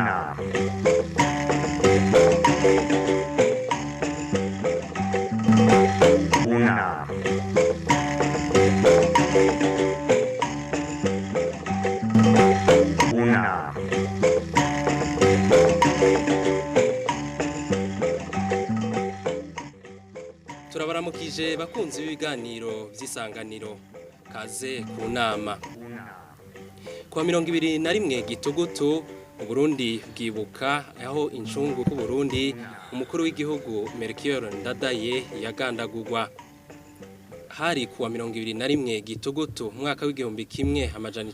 Una. Una. Una. Turabaramukije bakunzi b'ibiganiro vy'isanganiro kaze ku nama. Kwa 21 gitugutu Uburundi bwibuka aho incungu ku Burundi umukuru w'igihugu Melchior NDADAYE yagandagurwa. Hari kuwa 21 gitugutu mwaka w'igihumbi kimwe amajana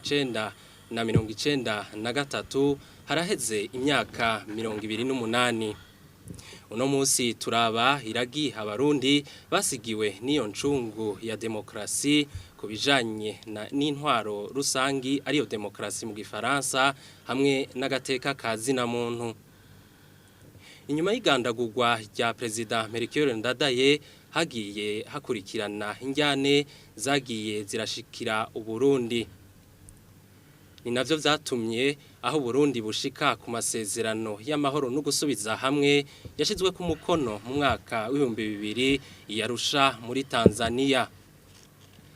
1993 haraheze imyaka 28. Uno munsi turaba iragi abarundi basigiwe n'iyo ncungu ya démocratie ku bijanye n'intwaro rusangi ariyo démocratie mu gifaransa hamwe n'agateka ka zina muntu. Inyuma y'igandagurwa rya Président Melchior NDADAYE hagiye hakurikirana injyane zagiye zirashikira Uburundi. Ni navyo vyatumye aho Burundi bushika ku masezerano y'amahoro no gusubiza hamwe yashizwe ku mukono mu mwaka w'2000 yarusha muri Tanzania.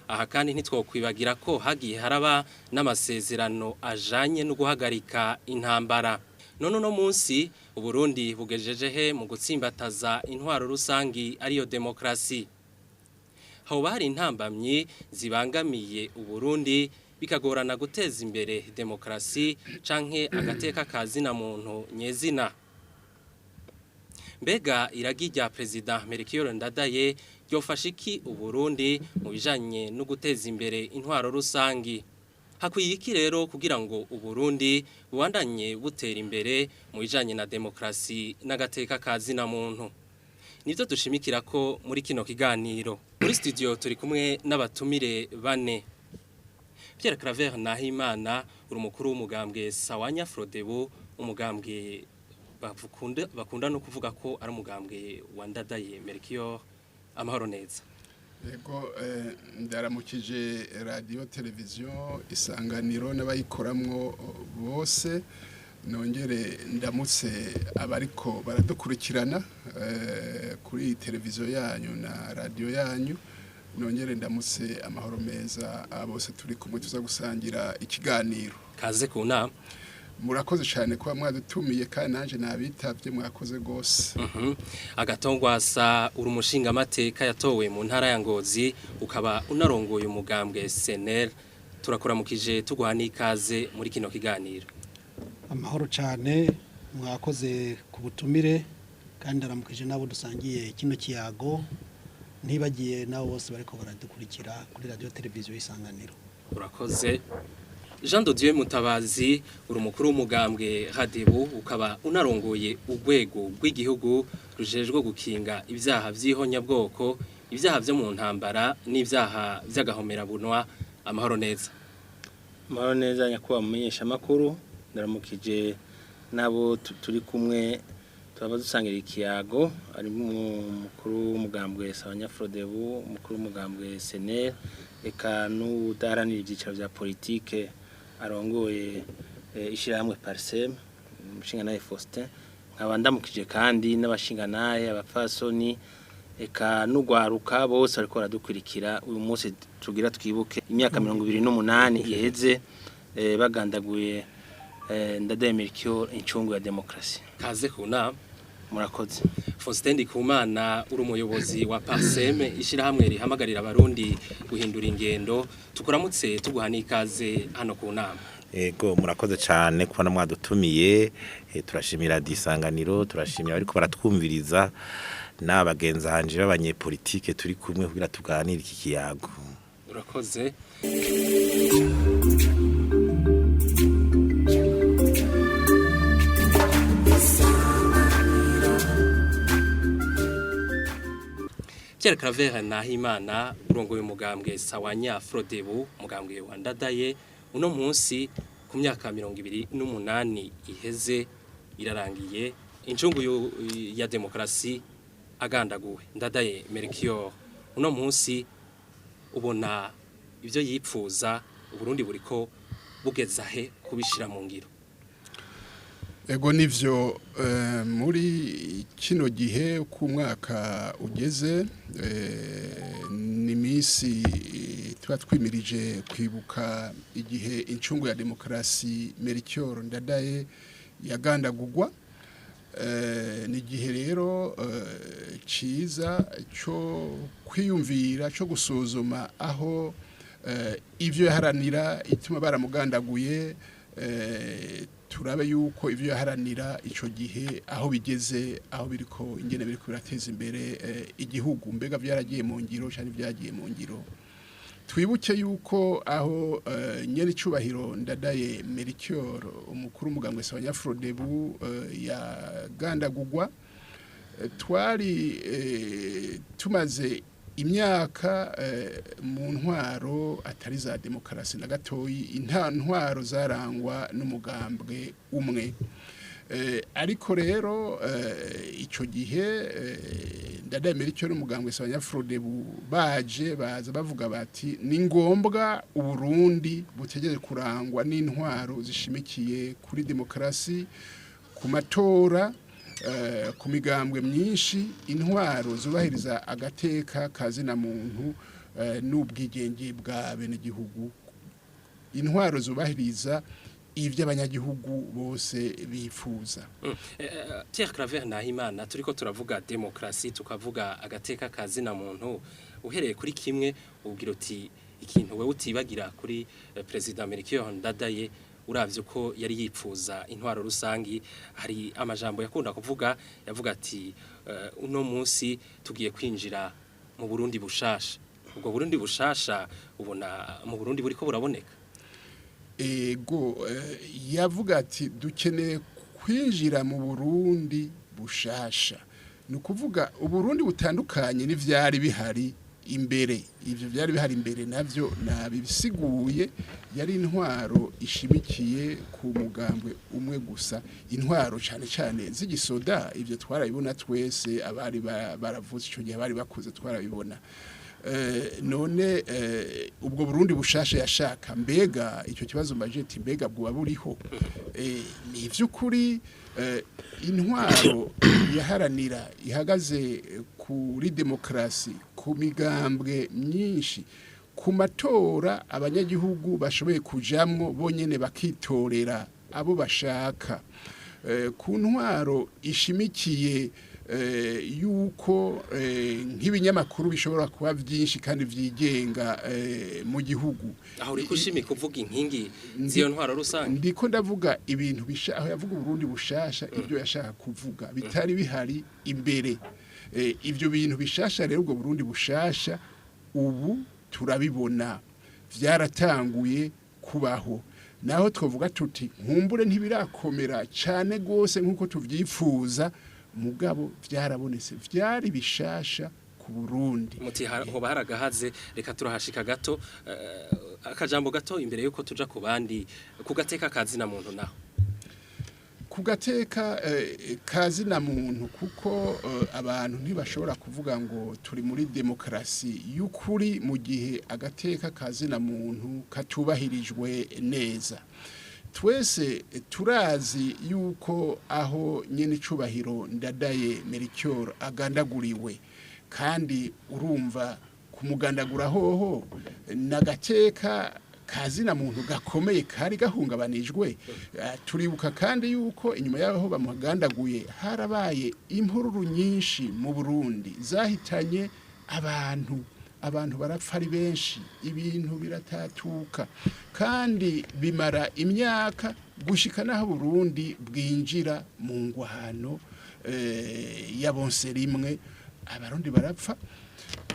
Aha kandi ntitwokwibagira ko hagiye haraba n'amasezerano ajanye no guhagarika intambara. None no munsi Uburundi bugejejehe mu gutsimbataza intwaro rusangi ariyo démocratie. Aho bari intambamye zibangamiye Uburundi bikagorana guteza imbere démocratie canke agateka ka zina muntu nyezina. Mbega iragi rya Président Melchior NDADAYE ryofasha iki Uburundi mu bijanye no guteza imbere intwaro rusangi? Hakwiye iki rero kugira ngo Uburundi bubandanye butera imbere mu bijanye na démocratie n'agateka ka zina muntu? Nivyo dushimikira ko muri kino kiganiro. Muri studio turi kumwe n'abatumire bane. Pierre Claver Nahimana urumukuru w'umugambwe Sawanya Frodebu umugambwe bakunda no kuvuga ko ari umugambwe wa NDADAYE Melchior amahoro neza. Yego ndaramukije radio televiziyo isanganiro n'abayikoramwo bose nongere ndamutse abariko baradukurikirana kuri televiziyo yanyu na radio yanyu. Nongere ndamutse amahoro meza abose turi kumwe tuza gusangira ikiganiro. Kaze ku nama. Murakoze cyane kuba mwadutumiye kandi nanje nabitavye mwakoze gose. Agatongwasa uri umushinga amateka yatowe mu ntara ya Ngozi ukaba unarongoye umugambwe SNL. Turakuramukije tuguha n'ikaze muri kino kiganiro. Amahoro cyane mwakoze ku butumire kandi ndaramukije nabo dusangiye kino kiyago. Ntibagiye nabo bose bariko baradukurikira kuri radio televiziyo isanganiro. Urakoze. Jean de Dieu Mutabazi uri umukuru w'umugambwe Hadebu ukaba unarongoye urwego rw'igihugu rujejwe gukinga ibyaha vy'ihonyabwoko, ibyaha byo mu ntambara n'ibyaha by'agahomera bunwa. Amahoro neza. Amahoro neza nyakuba mumenyesha makuru ndaramukije nabo turi kumwe turaba dusangira ikiyago ari umukuru w'umugambwe Sawanya Frodebu umukuru w'umugambwe SNL eka n'udaharanira ibyicaro bya politike arongoye ishirahamwe Parsem umushinga naye Faustin nkaba ndamukije kandi n'abashinga naye abapfasoni eka n'ugwaruka bose ariko baradukurikira uyu munsi tugira twibuke imyaka 28 iheze bagandaguye NDADAYE Melchior incungu ya démocratie. Kaze ku nama. Murakoze. Faustin Ndikumana uri umuyobozi wa Parsem ishirahamwe rihamagarira abarundi guhindura ingendo tukuramutse tuguha n'ikaze hano ku nama. Ego murakoze cyane kubona mwadutumiye turashimira disanganiro turashimira ariko baratwumviriza n'abagenza hanje b'abanyepolitike turi kumwe kugira tuganire iki kiyago. Urakoze. Pierre Claver Nahimana urongoye umugambwe Sawanya Frodebu umugambwe wa NDADAYE uno munsi ku myaka 28 iheze irarangiye incungu ya démocratie agandaguwe NDADAYE Melchior uno munsi ubona ivyo yipfuza Uburundi buriko bugeza he kubishira mu ngiro. ego nivyo muri kino gihe ku mwaka ugeze ni misi tuba twimirije kwibuka igihe incungu ya démocratie Melchior NDADAYE yagandagurwa ni igihe rero ciza cyo kwiyumvira cyo gusuzuma aho ivyo yaharanira ituma baramugandaguye turabe yuko ivyo yaharanira ico gihe aho bigeze aho biriko ingene biriko birateza imbere igihugu mbega vyaragiye mu ngiro cyane vyagiye mu ngiro twibuke yuko aho nyeri cubahiro NDADAYE Melchior umukuru umugambwe s'abanyafrodebu yagandagurwa twari tumaze imyaka mu ntwaro atari za demokarasi na gatoyi intwaro zarangwa n'umugambwe umwe ariko rero ico gihe NDADAYE Melchior umugambwe s'abanyafrodebu baza bavuga bati ni ngombwa uburundi butegeze kurangwa n'intwaro zishimikiye kuri demokarasi ku matora ku migambwe myinshi intwaro zubahiriza agateka kazina muntu n'ubwigenge bwa bene gihugu intwaro zubahiriza ivy'abanyagihugu bose bifuza Pierre Claver Nahimana turiko turavuga démocratie tukavuga agateka kazina muntu uhereye kuri kimwe ubwira uti ikintu we utibagira kuri Président Melchior NDADAYE uravye ko yari yipfuza intwaro rusangi hari amajambo yakunda kuvuga yavuga ati uno munsi tugiye kwinjira mu Burundi bushasha ubwo Burundi bushasha ubona mu Burundi buriko buraboneka ego yavuga ati dukeneye kwinjira mu Burundi bushasha ni ukuvuga uburundi butandukanye n'ivyari bihari imbere ivyo byari bihari imbere navyo nabisiguye yari intwaro ishimikiye ku mugambwe umwe gusa intwaro cyane cyane z'igisoda ivyo twarabibona twese abari baravuze ico gihe bari bakuze twarabibona none ubwo Burundi bushasha yashaka mbega icyo kibazo majeti mbega bwo buriho ni ivy'ukuri intwaro yaharanira ihagaze kuri demokarasi ku migambwe myinshi ku matora abanyagihugu bashoboye kujamwo bonyene bakitorera abo bashaka ku ntwaro ishimikiye yuko nk'ibinyamakuru bishobora kuba byinshi kandi vyigenga mu gihugu aho uri kushimi kuvuga inkingi ziyo ntwaro rusange ndiko ndavuga ibintu aho yavuga Burundi bushasha ibyo yashaka kuvuga bitari bihari imbere ibyo bintu bishasha rero ubwo Burundi bushasha ubu turabibona vyaratanguye kubaho naho twovuga tuti nkumbure ntibirakomera cyane gose nkuko tuvyifuza mugabo vyarabonetse vyari bishasha ku Burundi muti hoba haragahaze reka turahashika gato akajambo gato imbere yuko tuja ku bandi kugateka kazina muntu naho kugateka kazina muntu kuko abantu ntibashobora kuvuga ngo turi muri demokarasi y'ukuri mu gihe agateka kazina muntu katubahirijwe neza twese turazi yuko aho nyene icubahiro NDADAYE Melchior agandaguriwe kandi urumva kumugandagura hoho nagateka kazina muntu gakomeye kari gahungabanijwe turibuka kandi yuko inyuma yaho bamugandaguye harabaye impururu nyinshi mu Burundi zahitanye abantu barapfa ari benshi ibintu biratatuka kandi bimara imyaka gushika naho Burundi bwinjira mu ngwano yabonse rimwe abarundi barapfa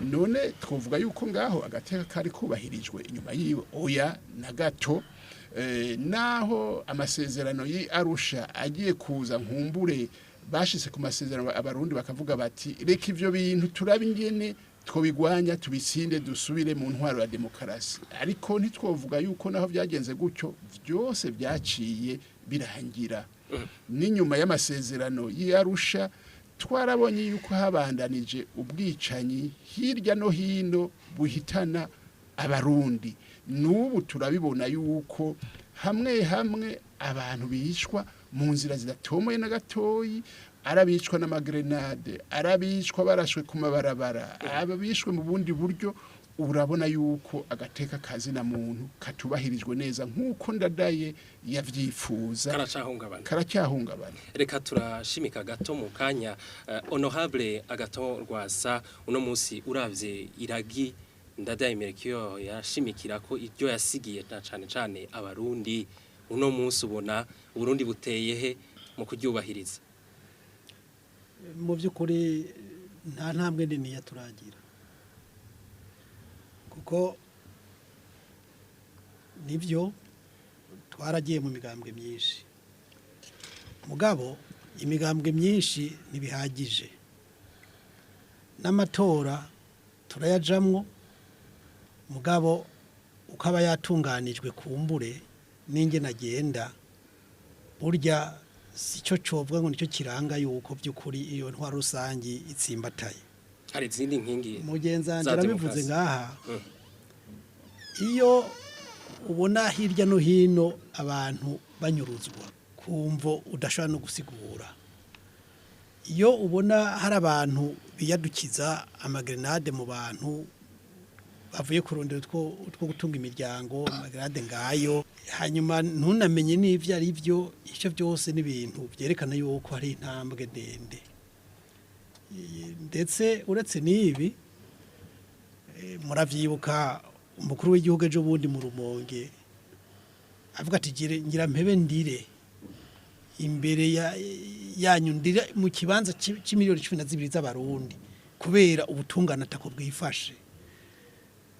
none twovuga yuko ngaho agateka kari kubahirijwe inyuma yiwe oya na gato naho amasezerano y'Arusha agiye kuza nkumbure bashise ku masezerano abarundi bakavuga bati reka ivyo bintu turabe ingene twobigwanya tubisinde dusubire mu ntwaro ya demokarasi ariko ntitwovuga yuko naho byagenze gutyo byose byaciye birangira n'inyuma y'amasezerano y'Arusha twarabonye yuko habandanije ubwicanyi hirya no hino buhitana abarundi n'ubu turabibona yuko hamwe abantu bishwa mu nzira zidatomoye na gatoyi, arabicwa n'amagrenade, arabicwa barashwe ku mabarabara, ababishwe mu bundi buryo. Urabona yuko agateka kazina muntu katubahirijwe neza nk'uko ndadaye yavyifuza, karacyahungabana. Reka turashimika gato mu kanya. Honorable Agathon Rwasa, uno munsi uravye iragi Ndadaye Melchior yashimikira ko iryo yasigiye cyane abarundi, uno munsi ubona Burundi buteye he mu kuryubahiriza? Mu by'ukuri nta ntambwe nini yaturagira, kuko nibyo twaragiye mu migambwe myinshi, mugabo imigambwe myinshi ntibihagije, n'amatora turayajamwo, mugabo ukaba yatunganijwe kumbure ninge nagenda burya sico covuga ngo nicyo kiranga yuko by'ukuri iyo ntwaro rusangi itsimbataye. Hari izindi nkingi mugenzanje arabivuze ngaha, iyo ubona hirya no hino abantu banyuruzwa kumvo udashobora no gusigura, iyo ubona hari abantu biyadukiza amagrenade mu bantu bavuye kurondera utwo gutunga imiryango, amagrenade ngayo, hanyuma ntunamenye n'ivyo ari byo, icyo byose n'ibintu byerekana yuko hari intambwe ndende. Ndetse uretse n'ibi muravyibuka umukuru w'igihugu ejo bundi mu Rumonge avuga ati ngira mpebe ndire imbere yanyu, ndire mu kibanza c'imiliyoni 12 z'abarundi kubera ubutungane atako bwifashe.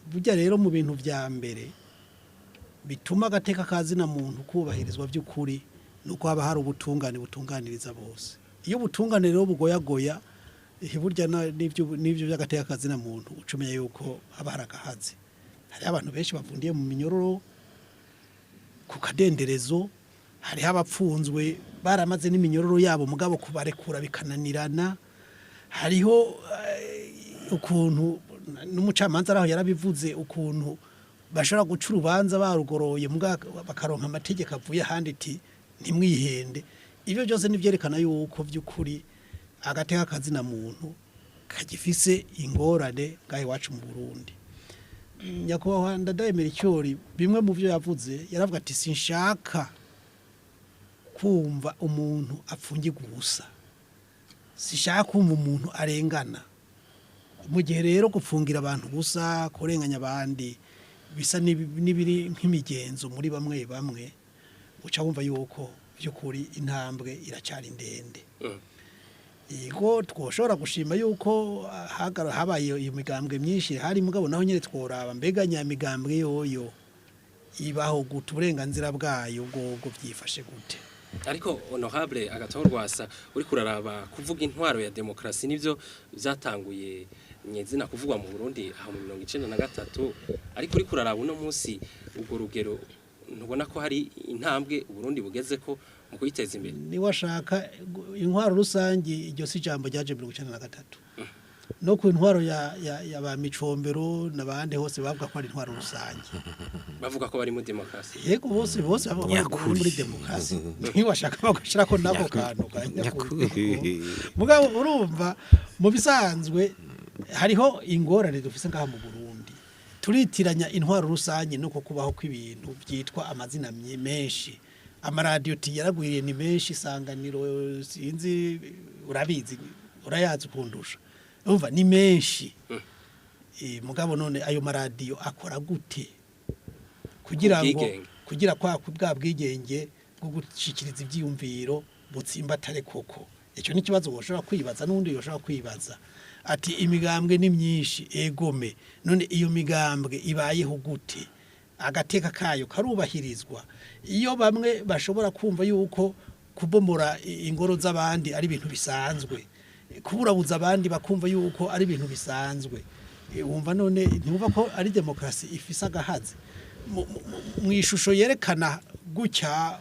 Burya rero mu bintu vya mbere bituma agateka kazina muntu kubahirizwa by'ukuri nuko haba hari ubutungane butunganiriza bose. Iyo ubutungane rero bugoyagoya burya n'ivyo by'agateka kazina muntu ucumeye yuko haba haragahaze. Hari abantu benshi bavundiye mu minyororo ku kadenderezo, hari abapfunzwe baramaze n'iminyororo yabo mugabo kubarekura bikananirana. Hariho ukuntu n'umucamanza araho yarabivuze ukuntu bashobora guca urubanza barugoroye bakaronka amategeko avuye ahandi iti ntimwihende. Ibyo byose nivyerekana yuko by'ukuri agateka kazina muntu kagifise ingorane ngahe wacu mu Burundi. Nyakubahwa Ndadaye Melchior bimwe mu byo yavuze yaravuga ati sinshaka kumva umuntu apfungirwa ubusa, sinshaka kumva umuntu arengana. Mu gihe rero gupfungira abantu busa, kurenganya abandi bisa n'ibiri nk'imigenzo muri bamwe uca wumva yuko by'ukuri intambwe iracyari ndende. Yego twoshobora gushima yuko habaye iyo migambwe myinshi, hari mugabo naho nyine tworaba mbega nyamigambwe yoyo ibaho gute, uburenganzira bwayo bwo byifashe gute. Ariko Honorable Agathon Rwasa uri kuraraba kuvuga intwaro ya demokrasi nivyo byatanguye nyezina kuvugwa mu Burundi aho mu 1993, ariko uri kuraraba uno munsi ubwo rugero ntubona ko hari intambwe Burundi bugeze ko mu kwiteza imbere? Ni washaka intwaro rusangi iryo si jambo ryaje mu 1993 no ku intwaro ya ba micombero nabande hose bavuga ko ari intwaro rusangi, bavuga ko bari mu demokrasi. Yego bose bavuga ko muri demokrasi. Ni washaka bagashira ko nako kantu mugabo urumva mu bisanzwe hariho ingorane dufise ngaha mu Burundi, turitiranya intwaro rusangi nuko kubaho kw'ibintu byitwa amazina menshi. Amaradiyo yaragwiriye ni menshi, Isanganiro sinzi urabizi urayazi kundusha, umva ni menshi. Mugabo none ayo maradiyo akora gute kugira kwa bwa bwigenge bwo gushikiriza ivyiyumviro butsimbatare koko? Icyo ni kibazo woshobora kwibaza, n'undi yoshobora kwibaza ati imigambwe ni myinshi egome, none iyo migambwe ibayeho gute? Agateka kayo karubahirizwa? Iyo bamwe bashobora kumva yuko kubomora ingoro z'abandi ari ibintu bisanzwe, kuburabuza abandi bakumva yuko ari ibintu bisanzwe, wumva none ntumva ko ari demokrasi ifise agahaze? Mu ishusho yerekana gutya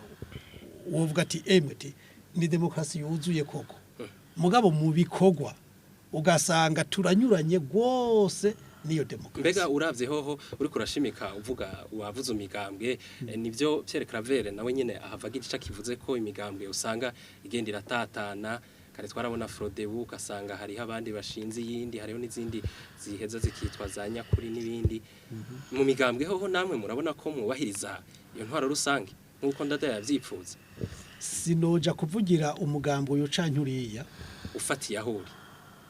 wovuga ati emwe ni demokrasi yuzuye koko, mugabo mu bikogwa ugasanga turanyuranye rwose niyo demokarasi. Mbega uravye hoho uri kurashimika uvuga wavuze umigambwe nivyo Pierre Claver nawe nyene ahavaga igice kivuze ko imigambwe usanga igenda iratatana kare twarabona Frodebu ukasanga hariho abandi bashinze yindi hariho n'izindi ziheza zikitwa za nyakuri n'ibindi mu migambwe hoho namwe murabona ko mwubahiriza iyo ntwaro rusange nkuko ndadaye yavyipfuza. Sinoja kuvugira umugambo uyo canke uriya ufatiye aho uri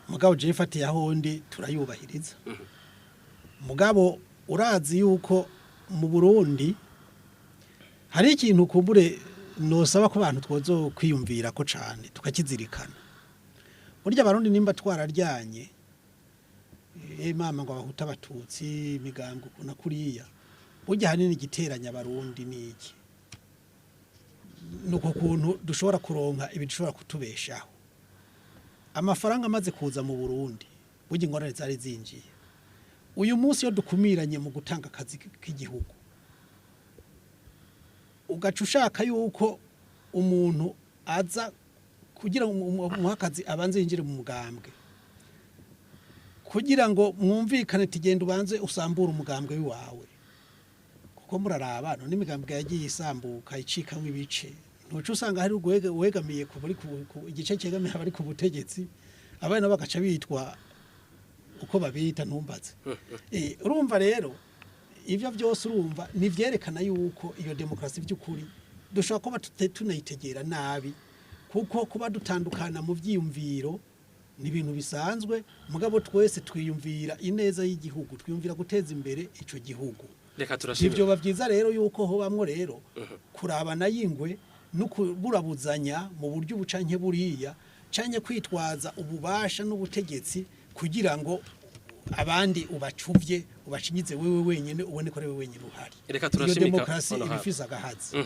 mugabo je ifatiye aho ndi turayubahiriza. Mugabo urazi yuko mu Burundi hari ikintu kumbure nosaba ko abantu twozo kwiyumvira ko cane tukakizirikana. Burya abarundi nimba twararyanye mama ngo abahuta abatutsi imigambo kuna kuriya burya hanini igiteranya abarundi niki nuko kuntu dushobora kuronka ibishobora kutubeshaho. Amafaranga amaze kuza mu Burundi burya ingorane zari zinjiye. Uyu munsi yo dukumiranye mu gutanga akazi k'igihugu ugaca ushaka yuko umuntu aza kugira ngo umuhakazi abanze yinjire mu mugambwe kugira ngo mwumvikane tigenda ubanze usambura umugambwe wawe kuko muraraba none imigambwe yagiye isambuka icikamwe ibice ntuco usanga hari wegamiye ku igice cyegamiye abari ku butegetsi abana bagaca bitwa uko babita ntumbaze. Urumva rero ivyo byose urumva nivyerekana yuko iyo demokrasi by'ukuri dushaka kuba tunayitegera nabi kuko kuba dutandukana mu vyiyumviro ni ibintu bisanzwe mugabo twese twiyumvira ineza y'igihugu twiyumvira guteza imbere ico gihugu. Reka turashimira ivyo bavyiza rero yuko ho bamwe rero kurabana yingwe no kuburabuzanya mu buryo bucanke buriya canke kwitwaza ububasha n'ubutegetsi kugira ngo abandi ubacuvye ubashinyize wewe wenyene ubone ko wewe wenyene uhari. Reka turashimika demokrasi ibifiza gahazi.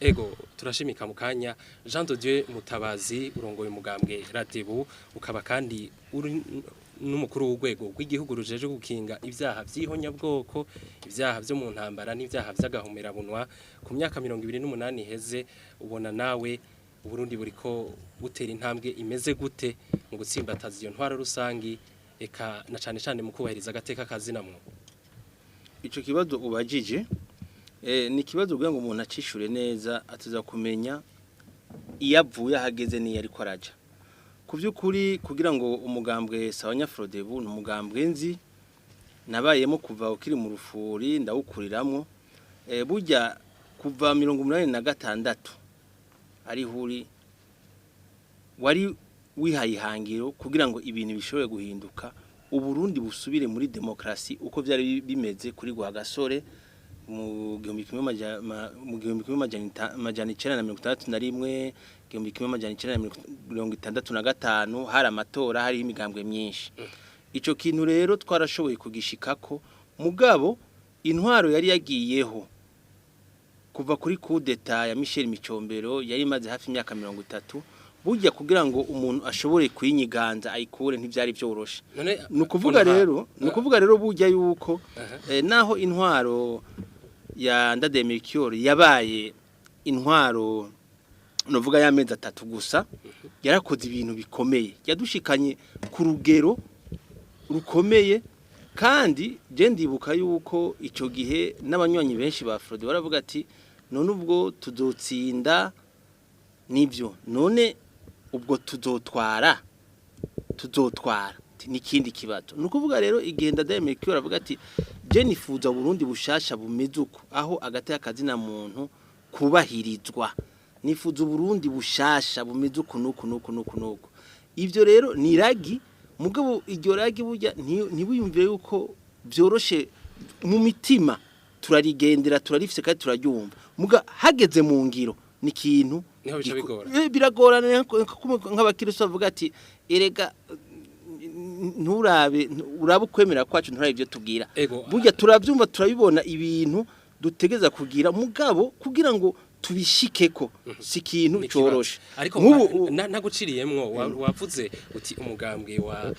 Ego turashimika mukanya Jean de Dieu Mutabazi urongoye umugambwe Radebu ukaba kandi uri n'umukuru w'ugwego rw'igihugu rujeje gukinga ivyaha vy'ihonyabwoko ivyaha vyo mu ntambara n'ivyaha vy'agahomera bunwa ku myaka 28 heze ubona nawe Burundi buriko gutera intambwe imeze gute mu gutsimbataza iyo ntwaro rusangi eka na cane cane mu kubahiriza agateka kazina mu ico kibazo ubajije ni kibazo kugira ngo umuntu acishure neza atuza kumenya iyavuye hageze ni yari kwaraja kuvyukuri kugira ngo umugambwe sawanya Frodebu n'umugambwe nzi nabayemo kuva ukiri mu rufuri ndawukuriramwo burya kuva 86 ari huri wari wihaye ihangiro kugira ngo ibintu bishobore guhinduka Uburundi busubire muri demokrasi uko byari bimeze kuri Rwagasore mu 1961 1965 hari amatora hari imigambwe myinshi. Ico kintu rero twarashoboye kugishikako mugabo intwaro yari yagiyeho kuva kuri kudeta ya Michel Micombero yari maze hafi imyaka 30 burya kugira ngo umuntu ashobore kwinyiganza ayikure ntivyari byoroshe. Nukuvuga rero burya yuko naho intwaro ya Ndadaye Melchior yabaye intwaro novuga y'amezi 3 gusa yarakoze ibintu bikomeye yadushikanye ku rugero rukomeye kandi je ndibuka yuko ico gihe n'abanywanyi benshi ba Frode baravuga ati none ubwo tuzotsinda nibyo none ubwo tuzotwara n'ikindi kibazo nukuvuga rero igenda Ndadaye Melchior avuga ati je nifuza Burundi bushasha bumeze uko aho agati akazina muntu kubahirizwa nifuza Burundi bushasha bumeze uko nuko ivyo rero ni iragi mugabo iryo ragi burya ntibuyumvire yuko byoroshe mu mitima turarigendera turarifise kandi turaryumva muga hageze mu ngiro ni kintu biragorana nk'abakiristo bavuga ati erega nturabe ukwemera kwacu nturabe ibyo tubwira burya turavyumva turabibona ibintu dutegeza kugira mugabo kugira ngo tubishikeko si kintu coroshe ariko naguciriyemwo wavuze uti umugambwe wa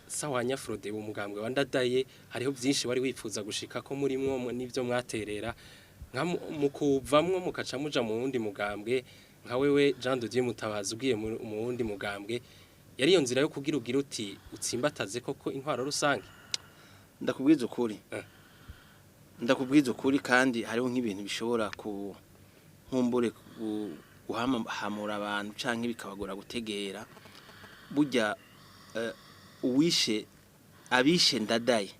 sawanya Frode umugambwe wa Ndadaye hariho byinshi wari wifuza gushika ko muri mwo nivyo mwaterera mu kuvamwo mukaca muja mu wundi mugambwe nka wewe Jean de Dieu Mutabazi ugiye mu wundi mugambwe yari iyo nzira yo kugira ugira uti utsimbataze koko intwaro rusange ndakubwiza ukuri kandi hariho nk'ibintu bishobora nkumbure guhamura abantu canke bikabagora gutegera burya abishe ndadaye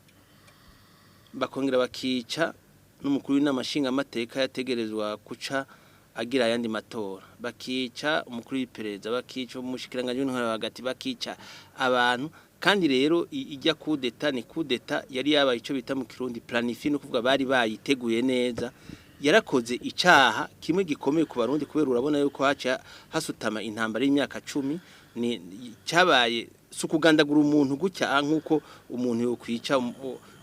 bakongera bakica n'umukuru w'inamashinga amateka yategerezwa kuca agira ayandi matora bakica umukuru w'iperereza bakica umushikiranganje w'intwara hagati bakica abantu kandi rero ijya kudeta ni kudeta yari yabaye ico bita mu kirundi planifi no kuvuga bari bayiteguye neza yarakoze icaha kimwe gikomeye ku barundi kubera urabona yuko haca hasutama intambara y'imyaka 10 ni cyabaye sukugandagura umuntu gutya nkuko umuntu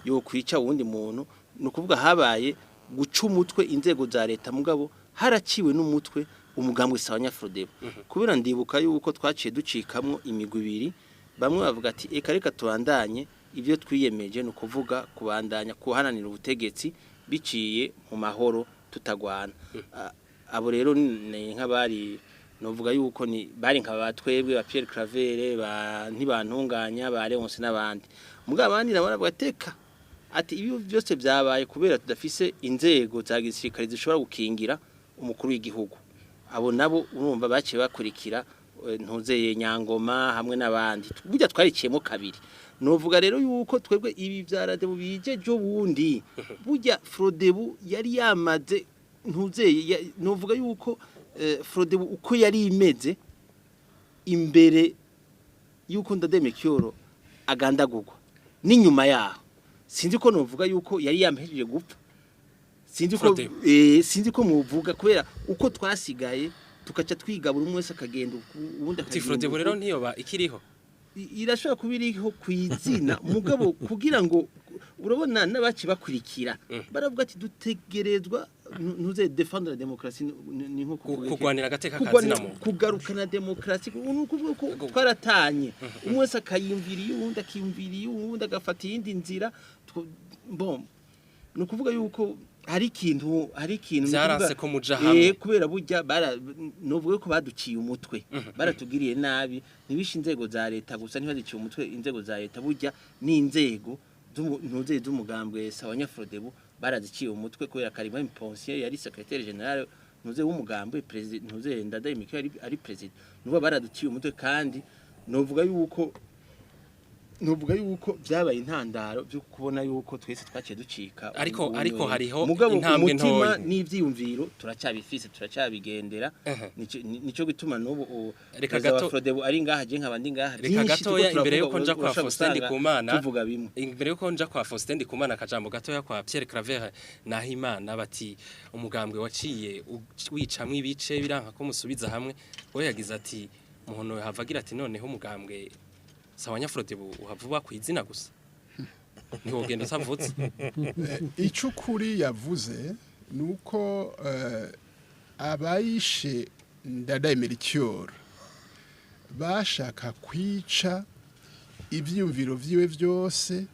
yokwica uwundi muntu no kuvuga habaye guca umutwe inzego za leta mugabo haraciwe n'umutwe umugambwe Sawanyafrodebo kubera ndibuka yuko twaciye ducikamwo imigwi ibiri bamwe bavuga ati eka reka tubandanye ibyo twiyemeje no kuvuga kubandanya kuhananira ubutegetsi biciye mu mahoro tutagwana abo rero ni nk'abari novuga yuko ni bari nk'abatwebwe ba Pierre Claver ntibantunganya ba Leonce n'abandi mugabo abandi nabona bagateka ati ibi byose byabaye kubera tudafise inzego za gisirikare zishobora gukingira umukuru w'igihugu abo nabo urumva baciye bakurikira ntuzeye Nyangoma hamwe n'abandi burya twariciyemo kabiri novuga rero yuko twebwe ibi byaradebu bije jo bundi burya Frodebu yari yamaze ntuzeye novuga yuko Frodebu uko yari imeze imbere yuko Ndadaye Melchior agandagurwa n'inyuma yaho sinzi ko novuga yuko yari yamhejeje gupfa sinzi ko muvuga kubera uko twasigaye tukaca twiga buri umwe wese akagenda ubundi akagenda Frodebu rero ntiyoba ikiriho irashobora kubiriho kwizina mugabo kugira ngo urabona nabaci bakurikira baravuga ati dutegerezwa ntuze défendre la démocratie ni nko kugwanira agateka kazina mu kugarukana démocratie nukuvuga ko twaratanye umwe wese akayimvira uwundi akiyumvira uwundi agafata yindi nzira bon nukuvuga yuko hari ikintu byaranse ko muja hamwe kubera burya novuga ko baduciye umutwe baratugiriye nabi nibishe inzego za leta gusa ntibadiciye umutwe inzego za leta burya ni inzego ntuze z'umugambwe Sawanyafrodebo baraziciye umutwe kubera Karima Impensier yari secrétaire général ntuze w'umugambwe president ntuze Ndadaye Melchior ari president nuba baraduciye umutwe kandi novuga yuko byabaye intandaro byo kubona yuko twese twaciye ducika ariko hariho intambwe ntoya n'ivyiyumviro turacyabifise turacyabigendera nico gituma n'ubu reka gato Frodebu ari ngaha je nkabandi ngaha reka gatoya imbere yuko nja kwa Faustin Ndikumana tuvuga bimwe imbere yuko nja kwa Faustin Ndikumana kajambo gatoya kwa Pierre Claver Nahimana bati umugambwe waciye wicamwe ibice biranka ko musubiza hamwe we yagize ati muhono havagira ati noneho umugambwe Sawanyafrodebo uhavuba kwizina gusa ntiwogenda usavutse icukuri yavuze nuko abayishe Ndadaye Melchior bashaka kwica ivyumviro vyiwe vyose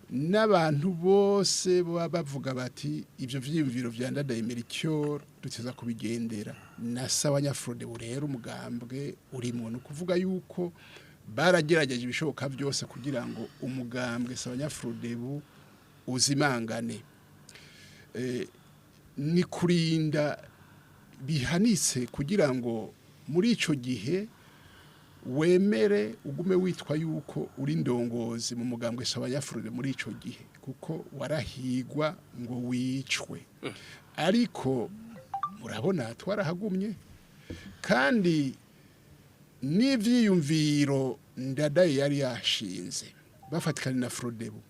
n'abantu bose bavuga bati ivyo vyumviro vya Ndadaye Melchior duteza kubigendera na Sawanyafrodebo rero umugambwe urimo no kuvuga yuko baragerageje ibishoboka byose kugira ngo umugambwe Sawanyafrodebo uzimangane ni kurinda bihanitse kugira ngo muri ico gihe wemere ugume witwa yuko uri ndongozi mu mugambwe Sawanyafrodebo muri ico gihe kuko warahigwa ngo wicwe ariko murabona twarahagumye kandi n'ivyiyumviro Ndadaye yari yashinze bafatikana na Frodebu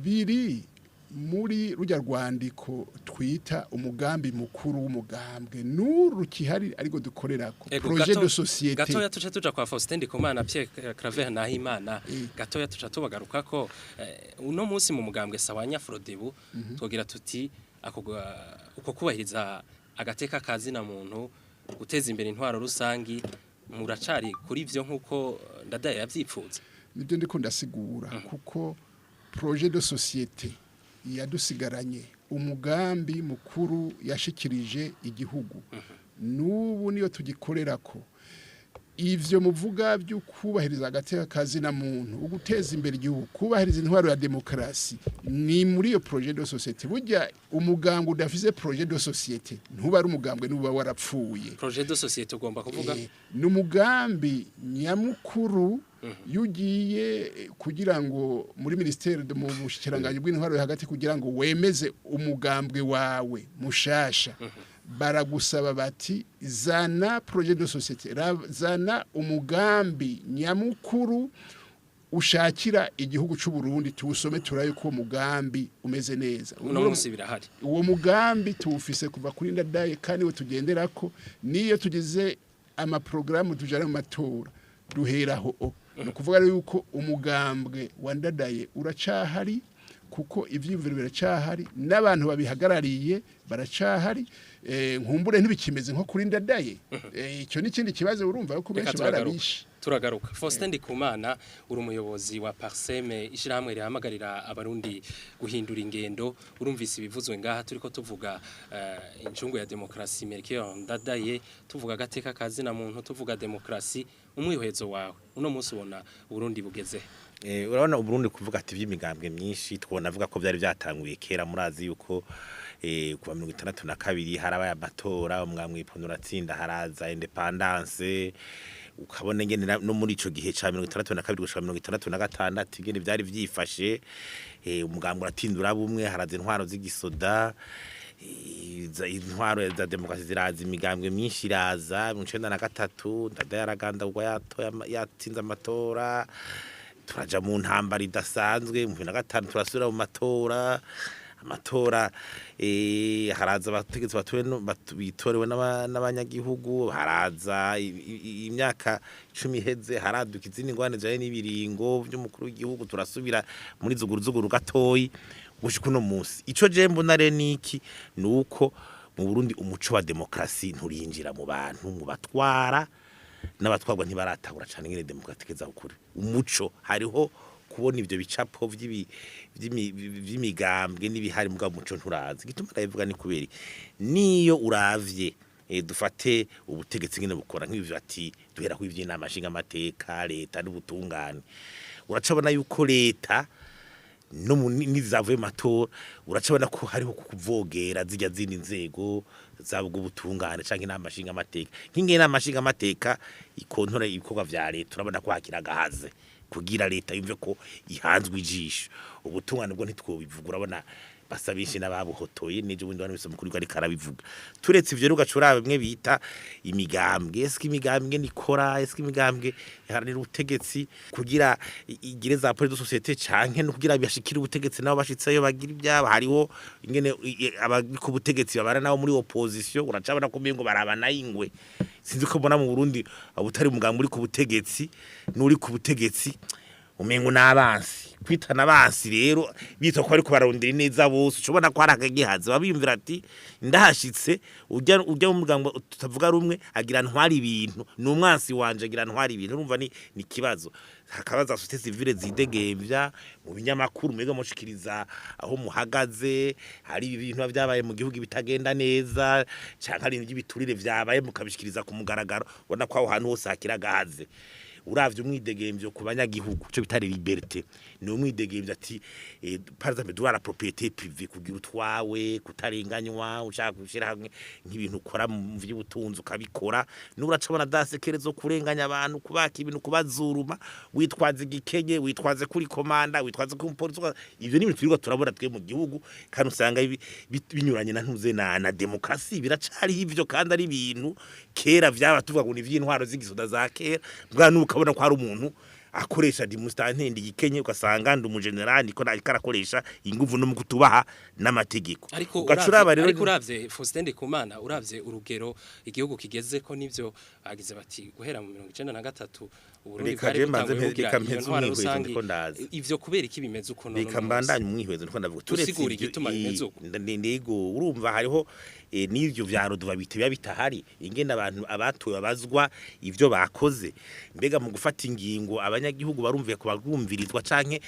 biri muri rujya rwandiko twita umugambi mukuru w'umugambwe nuru kihari ariko dukorerako projet de société gatoya tuca kwa Faustin Ndikumana Pierre Claver Nahimana gatoya tuca tubagaruka ko uno munsi mu mugambwe Sawanyafrodebo twogira tuti uko kubahiriza agateka kazina muntu guteza imbere intwaro rusangi muracari kuri ivyo nkuko Ndadaye yavyipfuza nibyo ndiko ndasigura kuko projet de société yadusigaranye umugambi mukuru yashikirije igihugu nubu niyo tugikorerako ivyo muvuga byo kubahiriza agateka kazi na muntu uguteza imbere igihugu kubahiriza intwaro ya demokrasi ni muri iyo projet de société burya umugambwe udafise projet de société ntuba ari umugambwe nuba warapfuye projet de société ugomba kuvuga ni umugambi nyamukuru yugiye kugira ngo muri ministère de mu bushikiranganje bw'intwaro hagati kugira ngo wemeze umugambwe wawe mushasha baragusaba bati zana projet de société zana umugambi nyamukuru ushakira igihugu cy'u Burundi tuwusome turayo ko umugambi umeze neza uno munsi birahari uwo mugambi tuwufise kuva kuri ndadaye kandi we tugenderako niyo tugize amaprogramu tujana mu matora duheraho no kuvuga yuko umugambwe wa ndadaye uracahari kuko ivyimviro biracahari n'abantu babihagarariye baracahari nkumbure ntibikimeze nko kuri ndadaye icyo n'ikindi kibazo urumva yuko benshi barabishe turagaruka Faustin Ndikumana uri umuyobozi wa Parseme ishiramwe rihamagarira abarundi guhindura ingendo urumvise ibivuzwe ngaha turiko tuvuga incungu ya démocratie Melchior NDADAYE tuvuga gateka kazi na muntu tuvuga démocratie umwihezo wawe uno munsi ubona Burundi bugeze urabona Burundi kuvuga ati vy'imigambwe myinshi twona avuga ko byari byatanguye kera murazi yuko kuva 1962 harabaye amatora umwamwe iponura tsinda haraza independence ukabona ngene no muri ico gihe ca 1962 gushika 1966 ngene byari vyifashe umugambwe uratindura bumwe haraza intwaro z'igisoda intwaro za demokrasi ziraza imigambwe myinshi iraza 1993 ndadaye aragandagurwa yatsinze amatora turaja mu ntambara idasanzwe mu 2005 turasubira mu matora haraza abategetsi bitorewe n'abanyagihugu haraza imyaka 10 iheze haraduka izindi ngwane jaye n'ibiringo by'umukuru w'igihugu turasubira muri zuguru gatoyi gushika uno munsi ico je mbona re niki nuko mu Burundi umuco wa demokrasi nturinjira mu bantu mu batwara n'abatwarwa ntibaratahura cyane ngene demokratike za ukuri umuco hariho kubona ivyo bicapo vy'imigambwe n'ibihari mugabo muco nturazi gituma ndabivuga ni kubera niyo uravye dufate ubutegetsi ngene bukora nk'ivyo ati duhera ku ivy'inama nshinga amateka leta n'ubutungane uracabona yuko leta no nizavuye matora uracabona ko hariho kuvogera zijya zindi nzego zabwo ubutungane canke n'amashinga amateka nk'ingene n'amashinga amateka ikontora ibikorwa vya leta urabona ko hakiragahaze kugira leta yumve ko ihanzwe ijisho ubutungane bwo ntitwobivuga urabona basabishe n'ababuhotoye n'ejo bundi bane bisoma kuri ari karabivuga turetse ivyo rugacura bimwe bita imigambwe eski imigambwe nikora eski imigambwe haranira ubutegetsi kugira igire za projet de société canke no kugira bashikira ubutegetsi nabo bashitseyo bagira ibyaba hariho ingene abiko ubutegetsi babara nabo muri opposition uracabona ko mengo barabana ingwe sinzi ko mbona mu Burundi abutari umugambwe uri ku butegetsi n'uri ku butegetsi umengo nabansi kwitana abansi rero bitwa ko ari ko barondera neza bose ucubona ko harakagihaze babiyumvira ati ndahashitse ujya mu muryango tutavuga rumwe agira ntwari ibintu n'umwansi wanje agira ntwari ibintu urumva ni kibazo hakabaza société civile zidegemvya mu binyamakuru mwega mushikiriza aho muhagaze hari ibintu byabaye mu gihugu bitagenda neza canka ari ibiturire vyabaye mukabishikiriza ku mugaragaro ubona ko aho hantu hose hakiragahaze uravye umwidegemvyo ku banyagihugu cyo bitari liberté ni umwidegemvyo ati par exemple droit à la propriété privée kugira utwawe kutarenganywa ushaka gushira hamwe nk'ibintu ukora mu vy'ubutunzi ukabikora n'uracabona dasekerezo kurenganya abantu kubaka ibintu kubazuruma witwaze gikenye witwaze kuri komanda witwaze ku police ivyo ni ibintu turabona twe mu gihugu kandi usanga binyuranye na ntuze na demokrasi biracari ivyo kandi ari ibintu kera vyaba tuvuga ngo ni vy'intwaro z'igisoda za kera bwa ukabona ko hari umuntu akoresha dimustantende gikenye ugasanga ndi umugenerali ko nakarakoresha inguvu no mu kutubaha n'amategeko ariko uravye Faustin Ndikumana uravye urugero igihugu kigeze ko nivyo agize bati guhera mu 1993 Uburundi bari butanguye rusangi ivyo kubera iki bimeze uko none bikambandanya umwihwezo niko ndavuga turetse igituma bimeze uko ndego urumva hariho n'ivyo vyarodwa bitebya bitahari ingene abantu abatuye babazwa ivyo bakoze mbega mu gufata ingingo abanyagihugu barumviye ko bagumvirizwa canke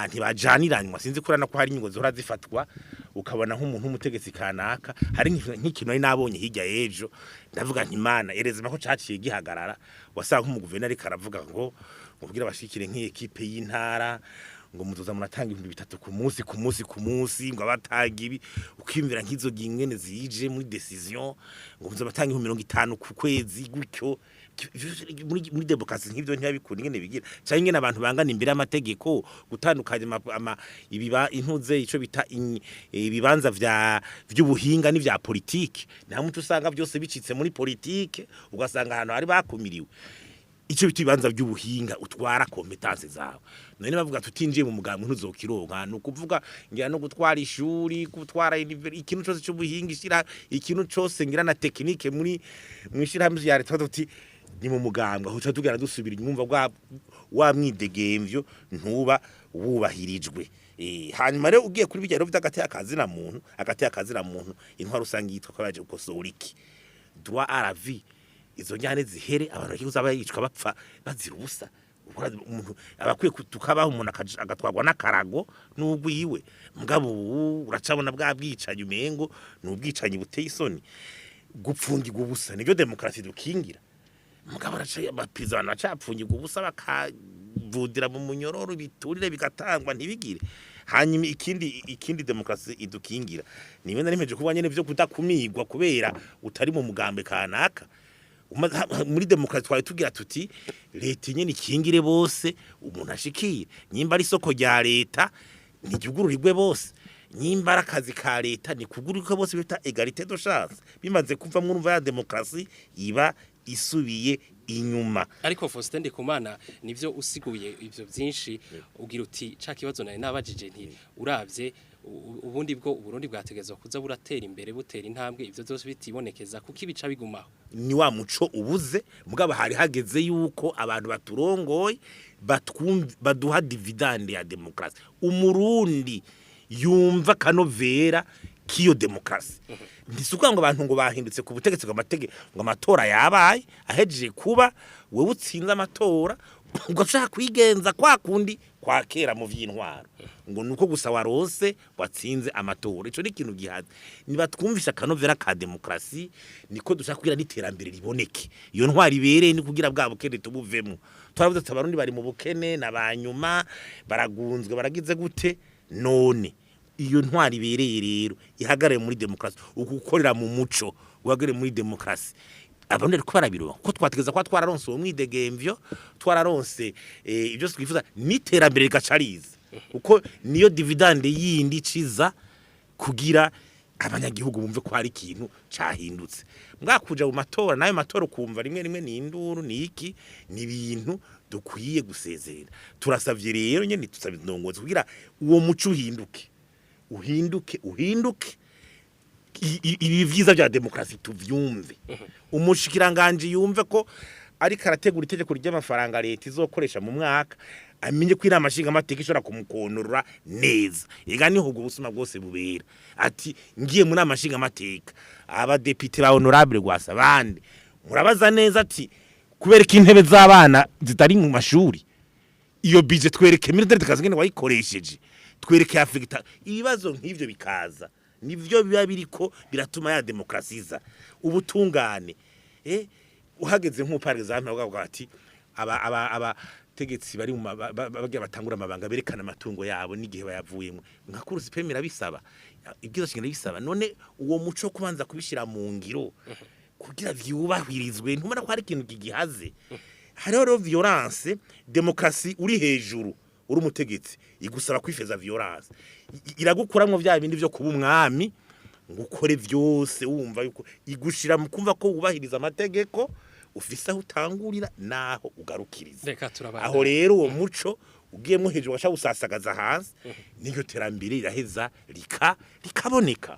ntibajaniranywa sinzi kurana ko hari ingingo zihora zifatwa ukabona nk'umuntu w'umutegetsi kanaka hari nk'ikintu ari nabonye hirya ejo ndavuga nti Imana erezema ko caciye gihagarara wasanga nk'umuguverineri karavuga ngo ubwira bashikire nk'ekipe y'intara ngo muzoza muratanga 300 ku munsi ngo abatanga ibi ukimvira nk'izo gingene zije muri decision ngo muzoza batanga 50 ku kwezi gutyo muri démocratie nk'ivyo ntiyabikunda ingene bigira cyangwa ingene abantu bangana imbere y'amategeko gutandukanye ibiba intuze ico bita ibibanza vy'ubuhinga n'ivya politique nta muntu usanga byose bicitse muri politique ugasanga ahantu hari bakumiriwe ico bitibanza by'ubuhinga utwara competence zawe none bavuga tutinjiye mu mugambi ntuzokironka no kuvuga ngira no gutwara ishuri gutwara ikintu cyose cy'ubuhinga ishira ikintu cyose ngira na technique muri mwishirahamwe ya leta tuti ni mu mugambwe aho tugera dusubira inyumva wa mwidegemvyo ntuba wubahirijwe hanyuma rero ugiye kuri bijyaro vy'agati akazina muntu intwaro rusangi yitwa ko baje gukosora iki droit à la vie izo njyane zihere abantu bakizaba yicwa bapfa bazira ubusa umuntu abakwiye tukabaho umuntu agatwagwa nakarago n'ugwiwe mugabo uracabona bwa bwicanye umengo n'ubwicanyi buteye isoni gupfungirwa ubusa nibyo démocratie dukingira mugabo aracaye abapiza banacapfungirwa ubusa bakavudira mu munyororo biturire bigatangwa ntibigire hanyuma ikindi démocratie idukingira niwe narimeje kuba nyene byo kudakumigwa kubera utari mu mugambe kanaka muri démocratie twari tugira tuti leta nyene ikingire bose umuntu ashikiye nyimba ari soko rya leta ntijugururirwe bose nyimba arakazi ka leta ni kugururirwe bose bita égalité de chance bimaze kuva mu rumva ya démocratie iba isubiye inyuma ariko Faustin Ndikumana nivyo usiguye ivyo byinshi ugira uti ca kibazo nari nabajije nti uravye ubundi bwo Burundi bwategezwa kuza buratera imbere butera intambwe ivyo byose bitibonekeza kuko ibica bigumaho ni wa muco ubuze mugabo hari hageze yuko abantu baturongoye baduha dividende ya démocratie umurundi yumva kanovera kiyo démocratie ndisuka ngo abantu ngo bahindutse ku butegetsi bw'amategeko ngo amatora yabaye ahejeje kuba wewe utsinze amatora ugashaka kwigenza kwa kundi kwa kera mu vy'intwaro ngo nuko gusa warose watsinze amatora ico ni kintu gihaze niba twumvisha kanovera ka démocratie niko dushaka kugira n'iterambere riboneke iyo ntwari ibereye ni kugira bwa bukene tubuvemo twaravuze ati abarundi bari mu bukene nabanyuma baragunzwe baragize gute none iyo ntwari ibereye rero ihagarare muri démocratie ukukorera mu muco uhagarare muri démocratie abantu rero barabiro ko twategeza kwa twararonse umwidegemvyo twararonse ibyo twifuza n'iterambere rigacariza uko niyo dividende yindi ciza kugira abanyagihugu bumve ko hari ikintu cahindutse mwakuja mu matora nayo matora kumva rimwe ni induru ni iki ni ibintu dukwiye gusezera turasavye rero nyene tusabye ndongozi kugira uwo muco uhinduke ibi vyiza bya démocratie tuvyumve umushikiranganje yumve ko ari karategura itegeko ry'amafaranga leta izokoresha mu mwaka amenye ko inama nshinga amateka ishobora kumukontorora neza ega niho ubwo busuma bwose bubera ati ngiye mu nama nshinga amateka abadepite ba honorable gwasa bande murabaza neza ati kubereka intebe z'abana zitari mu mashuri iyo budget twereke military tukazingene wayikoresheje twereke Afrika ibibazo nk'ivyo bikaza nivyo biba biriko biratuma ya démocratie ubutungane uhageze nk'upare zampa bwa ati aba tegetsi bari mu bagiye batangura amabanga berekana amatungo yabo n'igihe bayavuyemo nka kurusi pemera bisaba ibyizo shingiro bisaba none uwo muco kubanza kubishira mu ngiro kugira vyubahirizwe ntumara ko hari ikintu kigihaze hariho violence démocratie uri hejuru uri umutegetsi igusaba kwifeza violence iragukuramwo vya bindi vyo kuba umwami ngukore vyose wumva yuko igushira mu kumva ko ubahiriza amategeko ufise aho utangurira naho ugarukiriza aho rero uwo muco ugiyemo hejuru washa usasagaza hanze niyo terambere iraheza rikaboneka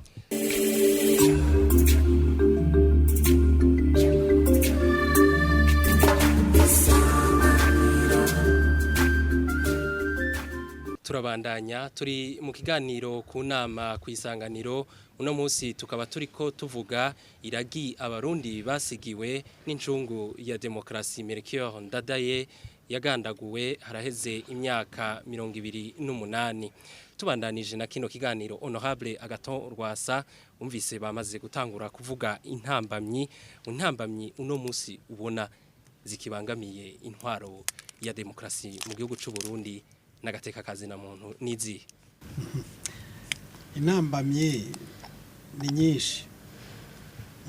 turabandanya turi mu kiganiro ku nama kwisanganiro uno munsi tukaba turiko tuvuga iragi abarundi basigiwe n'incungu ya démocratie Melchior NDADAYE yagandaguwe haraheze imyaka 28 tubandanije na kino kiganiro honorable Agaton Rwasa umvise bamaze gutangura kuvuga intambamyi uno munsi ubona zikibangamiye intwaro ya démocratie mu gihugu cy'u Burundi n'agateka kazina muntu nizi intambamye ni nyinshi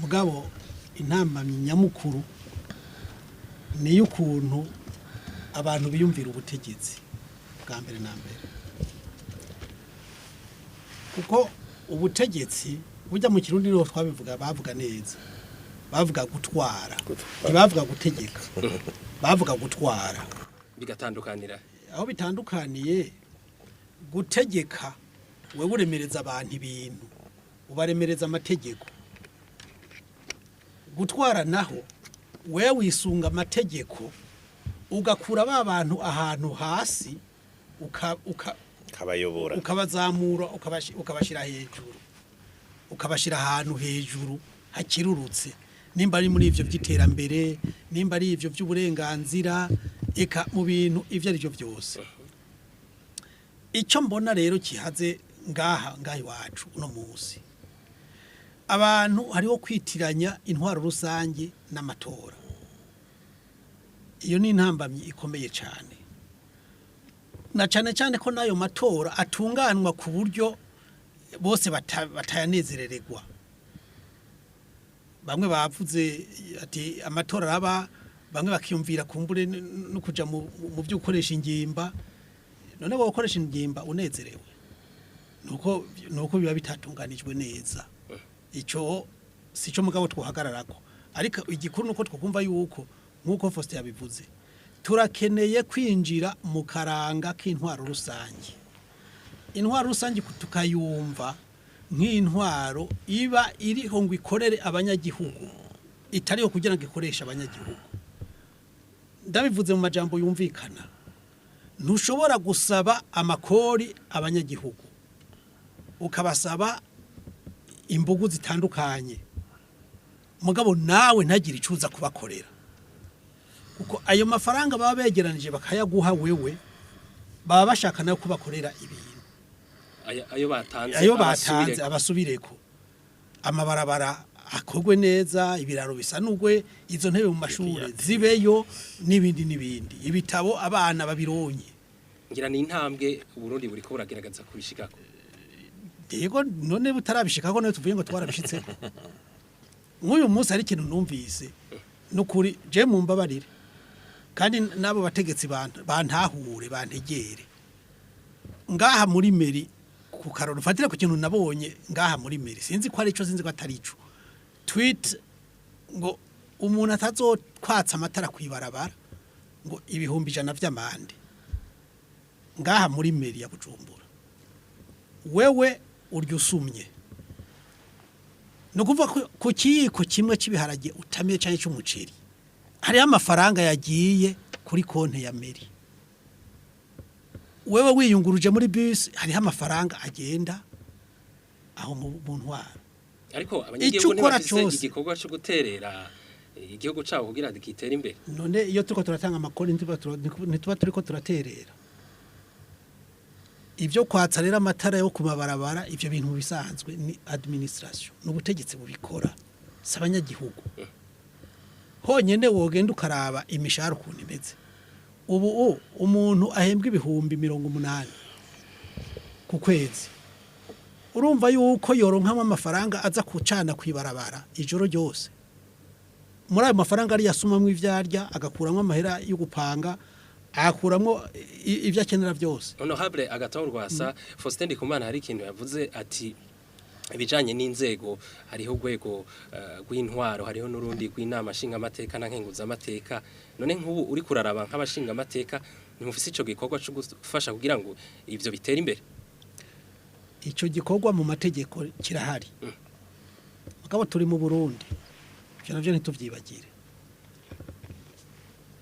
mugabo intambamye nyamukuru ni y'ukuntu abantu biyumvira ubutegetsi bwa mbere na mbere kuko ubutegetsi burya mu kirundi niho twabivuga bavuga neza bavuga gutwara ntibavuga gutegeka bavuga gutwara bigatandukanira aho bitandukaniye gutegeka wewe uremereza abantu ibintu ubaremereza amategeko gutwara naho wewe wisunga amategeko ugakura ba bantu ahantu hasi kabayobora ukabazamura ukabashira hejuru ukabashira ahantu hejuru hakirurutse nimba ari muri ivyo by'iterambere nimba ari ivyo by'uburenganzira eka mu bintu ivyo ari byo byose icyo mbona rero kihaze ngaha iwacu uno munsi abantu hariho kwitiranya intwaro rusange n'amatora iyo ni intambamyi ikomeye cyane na cyane ko nayo matora atunganwa ku buryo bose batayanezerererwa bamwe bavuze ati amatora araba bamwe bakiyumvira kumbure no kuja mu byo gukoresha ingimba none wo gukoresha ingimba unezerewe nuko biba bitatunganijwe neza ico sico mugabo twohagararako ariko igikuru nuko twokumva yuko nkuko Faustin yabivuze turakeneye kwinjira mu karanga k'intwaro rusange intwaro rusange tukayumva nk'intwaro iba iriho ngo ikorere abanyagihugu itariho kugira ngo ikoreshe abanyagihugu ndabivuze mu majambo yumvikana ntushobora gusaba amakori abanyagihugu ukabasaba imbugu zitandukanye mugabo nawe ntagire icuza kubakorera kuko ayo mafaranga baba begeranije bakayaguha wewe baba bashaka nayo kubakorera ibintu ayo batanze abasubireko amabarabara akogwe neza ibiraro bisanugwe izo ntebe mu mashuri zibeyo n'ibindi ibitabo abana babironye ngira ni intambwe Burundi buri ko burageragaza kubishikako yego none butarabishikako nayo tuvuye ngo twarabishitseko nk'uyu munsi ari ikintu numvise nukuri je mumbabarire kandi nabo bategetsi bantahure bantegere ngaha muri meri ku karoro fatira ku kintu nabonye ngaha muri meri sinzi ko ari ico sinzi ko atari ico tweet ngo umuntu atazokwatsa amatara kwibarabara ngo 100 vy'amande ngaha muri meri ya Bujumbura wewe uryo usumye no kuva ku kiyiko kimwe cy'ibiharage utamiye cyane cy'umuceri hari amafaranga yagiye kuri konte ya meri wewe wiyunguruje muri bus hari amafaranga agenda aho mu ntwaro ariko abanyagihugu ntibafise igikorwa cyo guterera igihugu cabo kugira gitere imbere none iyo turiko turatanga amakori ntituba turiko turaterera ivyo kwatsa rero amatara yo kumabarabara ivyo bintu bisanzwe ni administration n'ubutegetsi bubikora sabanyagihugu honyene wogenda ukaraba imishahara ukuntu imeze ubu umuntu ahembwa 80,000 ku kwezi urumva yuko yoronka amafaranga aza kucana kwibarabara ijoro ryose muri ayo mafaranga ari yasumamwe ivyarya agakuramo amahera yo gupanga akuramwo ivyo akenera byose honorable Agaton Rwasa Faustin Ndikumana hari ikintu yavuze ati bijanye n'inzego hariho gwego rw'intwaro hariho n'urundi rw'inama shinga amateka na nkenguza amateka none nk'ubu uri kuraraba nk'abashinga amateka nimufise ico gikorwa cyo gufasha kugira ngo ivyo bitera imbere ico gikorwa mu mategeko kirahari mugabo turi mu Burundi cyo navyo ntituvyibagire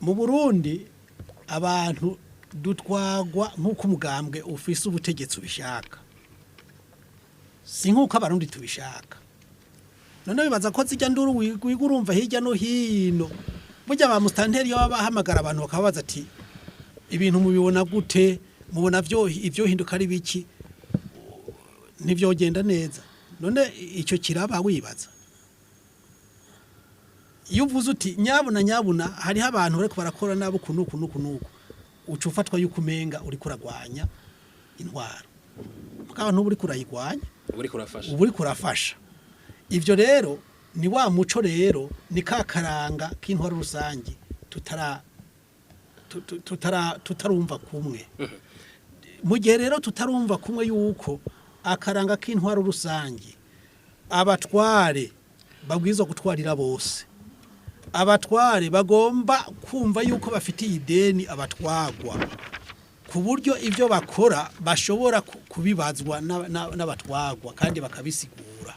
mu Burundi abantu dutwagwa nk'uko umugambwe ufise ubutegetsi ubishaka si nk'uko abarundi tubishaka none bibaza ko zijya nduru wigurumva hirya no hino burya ba mustanteri yo bahamagara abantu bakabaza ati ibintu mubibona gute mubona ivyo hinduka ari biki ntivyogenda neza none icyo kiraba wibaza iyo uvuze uti nyabuna hariho abantu bariko barakora nabo kunuku ucufatwa yuko umenga uri kuragwanya intwaro abantu uri kurayigwanya uri kurafasha ivyo rero ni wa muco rero ni kakaranga k'intwaro rusangi tutarumva kumwe mu gihe rero tutarumva kumwe yuko akaranga k'intwaro rusangi abatware babwirizwa gutwarira bose abatware bagomba kumva yuko bafitiye ideni abatwagwa ku buryo ivyo bakora bashobora kubibazwa n'abatwagwa kandi bakabisigura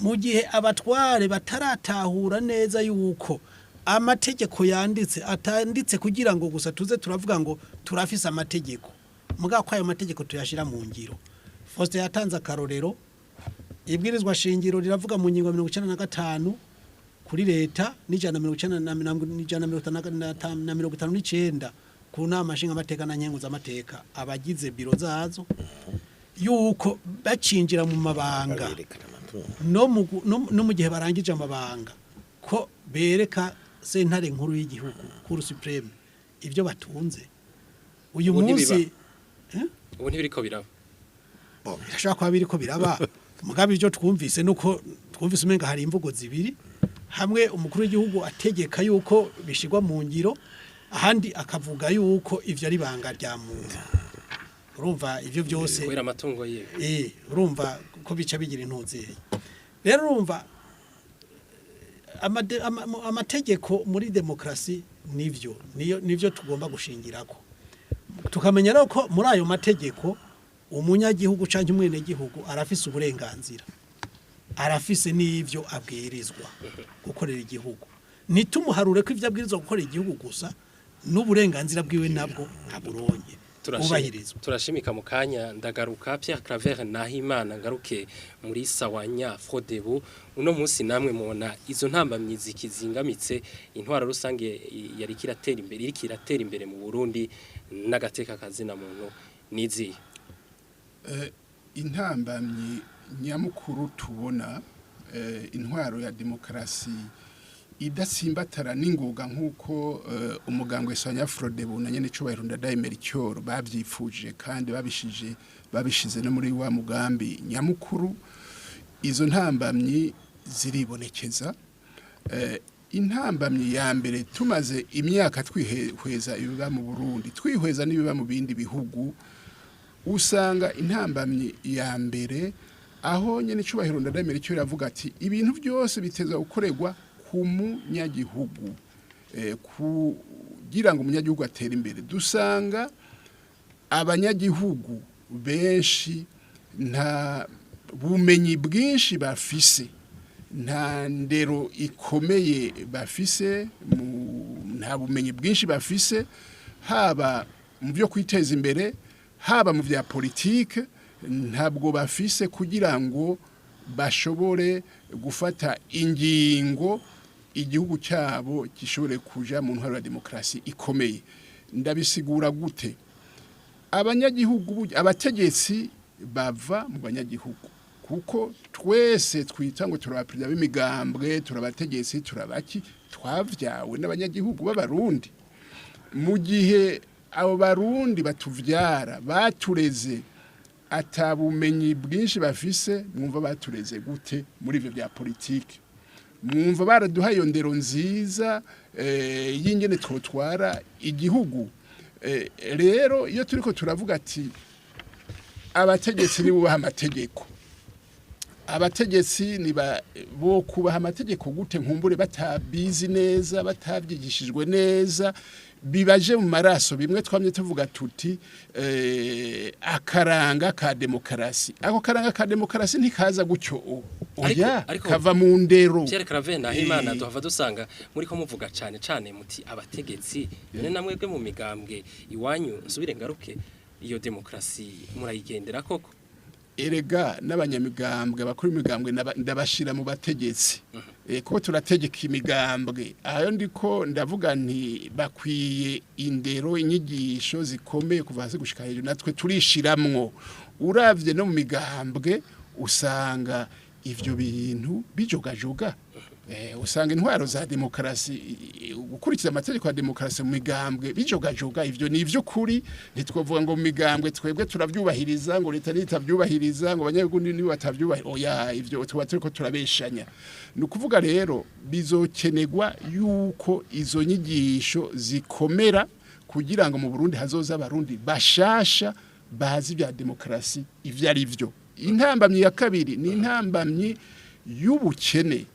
mu gihe abatware bataratahura neza yuko amategeko yanditse atanditse kugira ngo gusa tuze turavuga ngo turafise amategeko muga kwa ayo mategeko tuyashira mu ngiro Faustin yatanze akarorero ibwirizwa shingiro riravuga mu ngingo 95 kuri leta n'ijana 159 ku nama nshinga amateka na nyenguza amateka abagize biro zazo yuko bacinjira mu mabanga no mu gihe barangije amabanga ko bereka sentare nkuru y'igihugu kuri supreme ibyo batunze uyu munsi ubu ntibiriko biraba birashobora kuba biriko biraba mugabe ibyo twumvise nuko twumvise umenga hari imvugo zibiri hamwe umukuru w'igihugu ategeka yuko bishigwa mu ngiro ahandi akavuga yuko ivyo ari banga rya muntu urumva ivyo byose kwera amatungo ye urumva ko bica bigira intuzi rero urumva amategeko muri demokrasi nivyo tugomba gushingirako tukamenya rero ko muri ayo mategeko umunyagihugu canke umwene gihugu arafise uburenganzira arafise n'ivyo abwirizwa gukorera igihugu nitumuharure ko ivyo abwirizwa gukorera igihugu gusa n'uburenganzira bwiwe nabwo aburonye turashimika mu kanya ndagaruka Pierre Claver Nahimana ngaruke muri Sawanya Frodebu uno munsi namwe mubona izo ntambamyizi kizingamitse intwara rusange yari kiratera imbere mu Burundi n'agateka kazina muntu nizi intambamyi nyamukuru tubona intwaro ya demokrasi idasimbatara n'ingoga nk'uko umugambwe Sawanya Frodebu na nyene cubahiro NDADAYE Melchior bavyifuje kandi babishize no muri wa mugambi nyamukuru izo ntambamyi ziribonekeza intambamyi ya mbere tumaze imyaka twihweza ibiba mu Burundi twihweza n'ibiba mu bindi bihugu usanga intambamyi ya mbere aho nyene cubahiro NDADAYE Melchior avuga ati ibintu byose biteza gukorerwa ku munyagihugu kugira ngo umunyagihugu atere imbere dusanga abanyagihugu benshi nta bumenyi bwinshi bafise nta ndero ikomeye bafise nta bumenyi bwinshi bafise haba mu byo kwiteza imbere haba mu bya politike ntabwo bafise kugira ngo bashobore gufata ingingo igihugu cyabo gishobore kuja mu ntwaro ya demokrasi ikomeye ndabisigura gute abanyagihugu abategetsi bava mu banyagihugu kuko twese twita ngo turabaperezida b'imigambwe turabategetsi turabaki twavyawe n'abanyagihugu b'abarundi mu gihe abo barundi batuvyara batureze atabumenyi bwinshi bafise mwumva batureze gute muri ivyo bya politike mwumva baraduha iyo ndero nziza y'ingene twotwara igihugu rero iyo turiko turavuga ati abategetsi nibo baha amategeko abategetsi niba bo kubaha amategeko gute nkumbure batabizi neza batabyigishijwe neza bibaje mu maraso bimwe twamye tuvuga tuti akaranga ka demokarasi ako karanga ka demokarasi ntikaza gucyo oya kava mu ndero Pierre Cravena Imana duhava dusanga muri ko muvuga cyane muti abategetsi none namwebwe mu migambwe iwanyu nsubire ngaruke iyo demokarasi murayigendera koko erega n'abanyamigambwe bakuru imigambwe ndabashira mu bategetsi kuko turategeka imigambwe ayo ndiko ndavuga nti bakwiye indero inyigisho zikomeye kuva hasi gushika hejuru natwe turishiramwo uravye no mu migambwe usanga ivyo bintu bijogajoga usanga intwaro za demokarasi gukurikiza amategeko ya demokarasi mu migambwe bijogajoga ivyo ni ivyo kuri ntitwovuga ngo mu migambwe twebwe turavyubahiriza ngo leta nitavyubahiriza ngo abanyagundi ni batavyubahiriza oya ivyo tuba turiko turabeshanya nukuvuga rero bizokenegwa yuko izo nyigisho zikomera kugira ngo mu Burundi hazoza abarundi bashasha bazi bya demokarasi ivyo ari vyo intambamyi ya kabiri ni intambamyi y'ubukene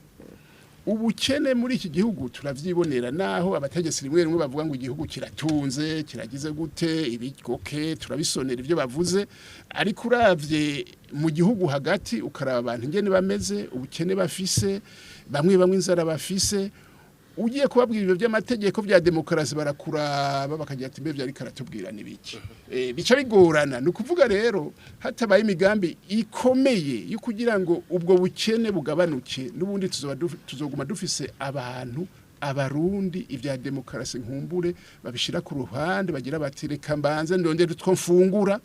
ubukene muri iki gihugu turavyibonera naho abategetsi rimwe bavuga ngo igihugu kiratunze kiragize gute ibikoke turabisonera ivyo bavuze ariko uravye mu gihugu hagati ukaraba abantu ngene bameze ubukene bafise bamwe inzara bafise ugiye kubabwira ibyo by'amategeko bya demokarasi barakuraba bakagira ati mbe byari karatubwira nibiki bica bigorana nukuvuga rero hatabaye imigambi ikomeye yo kugira ngo ubwo bukene bugabanuke nubundi tuzoguma dufise abantu abarundi ibya demokarasi nkumbure babishira ku ruhande bagira bati reka mbanze ndondere utwo mfungura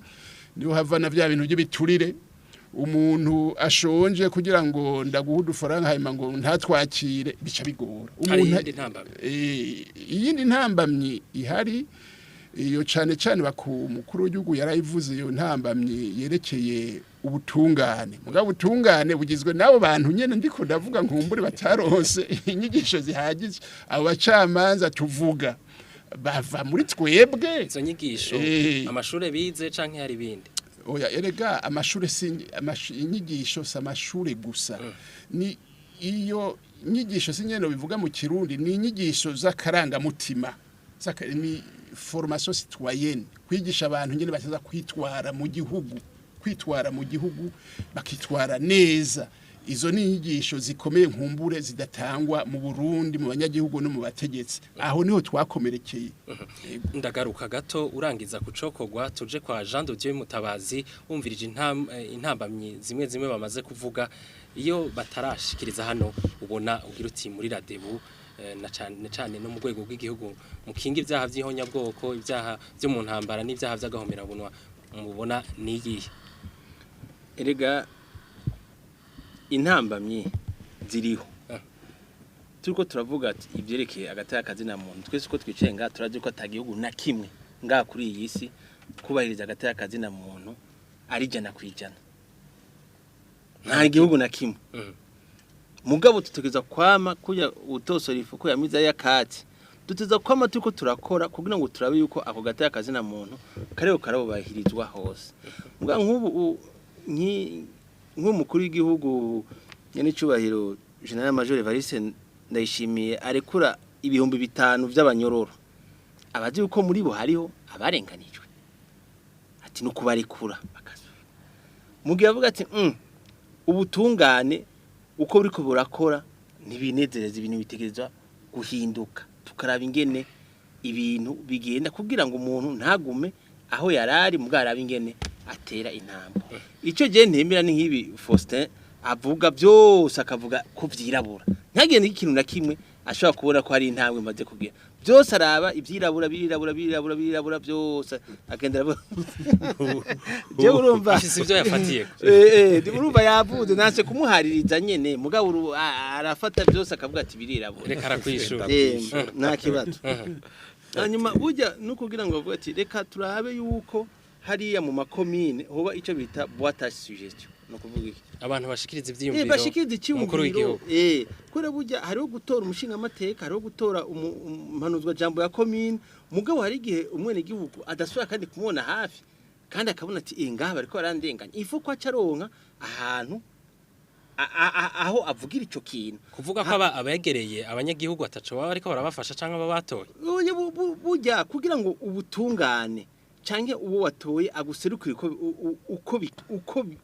niho havana bya bintu by'ibiturire umuntu ashonje kugira ngo ndaguha udufaranga hanyuma ngo ntatwakire bica bigora iyindi ntambamyi ihari iyo cyane mukuru w'igihugu yarayivuze iyo ntambamyi yerekeye ubutungane mugabo ubutungane bugizwe n'abo bantu nyene ndiko ndavuga nkumbure bataronse inyigisho zihagije abo bacamanza tuvuga bava muri twebwe izo nyigisho amashure bize canke hari bindi oya erega amashure inyigisho s'amashure gusa ni iyo nyigisho sinyene bivuga mu Kirundi ni inyigisho z'akaranga mutima ni formation citoyenne kwigisha abantu nyene bataza kwitwara mu gihugu bakitwara neza izo ni inyigisho zikomeye nkumbure zidatangwa mu Burundi mu banyagihugu no mu bategetsi aho niho twakomerekeye ndagaruka gato urangiza kucokogwa tuje kwa Jean de Dieu Mutabazi umvirije intambamyi zimwe bamaze kuvuga iyo batarashikiriza hano ubona ugira uti muri radebu na cyane no mu rwego rw'igihugu mukinga ibyaha by'ihonyabwoko ibyaha byo mu ntambara n'ibyaha by'agahomera bunwa mubona niyihe erega intambamye ziriho turiko turavuga ati ibyerekeye agataya kazina muntu twese uko twicaye nga turaje ko atagihugu na kimwe nga kuri iyi si kubahiriza agataya kazina muntu ari jana kwijana nta gihugu na kimwe mugabo tutegeza kwama kuya utosora ifuko ya miza yakati tuteza kwama turiko turakora kugira ngo turabe yuko ako gataya kazina muntu karebo bahirizwa hose muga nk'ubu nk'umukuru w'igihugu nyene cyubahiro General Major Evariste ndayishimiye arekura ibihumbi 5 by'abanyororo abazi uko muri bo hariho abarenganijwe ati no kubarekura bakazura mugiye avuga ati ubutungane uko buriko burakora nibinezereza ibintu bitegerezwa guhinduka tukaraba ingene ibintu bigenda kugira ngo umuntu ntagume aho yarari mugaraba ingene atera intambwe ico je ntemera ni nkibi Faustin avuga byose akavuga ko vyirabura ntagende ikintu na kimwe ashobora kubona ko hari intambwe maze kugira byose araba ivyirabura birabura byose agendera je urumva afise ivyo yafatiye urumva yavuze nase kumuhaririza nyene mugabo arafata byose akavuga ati birirabura reka arakwishura nta kibazo hanyuma burya no kugira ngo bavuga ati reka turabe yuko hariya mu makomine hoba ico bita boîte à suggestion no kuvuga iki abantu bashikiriza ivyiyumviro bashikiriza icyumviro kure burya hariho gutora umushinga amateka hariho gutora umpanuzwa jambo ya komine mugabo hari igihe umwene gihugu adasubira kandi kumubona hafi kandi akabona ati ngaha bariko barandenganya ifu ko acaronka ahantu aho avugira ico kintu kuvuga ko abegereye abanyagihugu ataco baba ariko barabafasha canke babatoye burya kugira ngo ubutungane canke uwo watoye aguserukire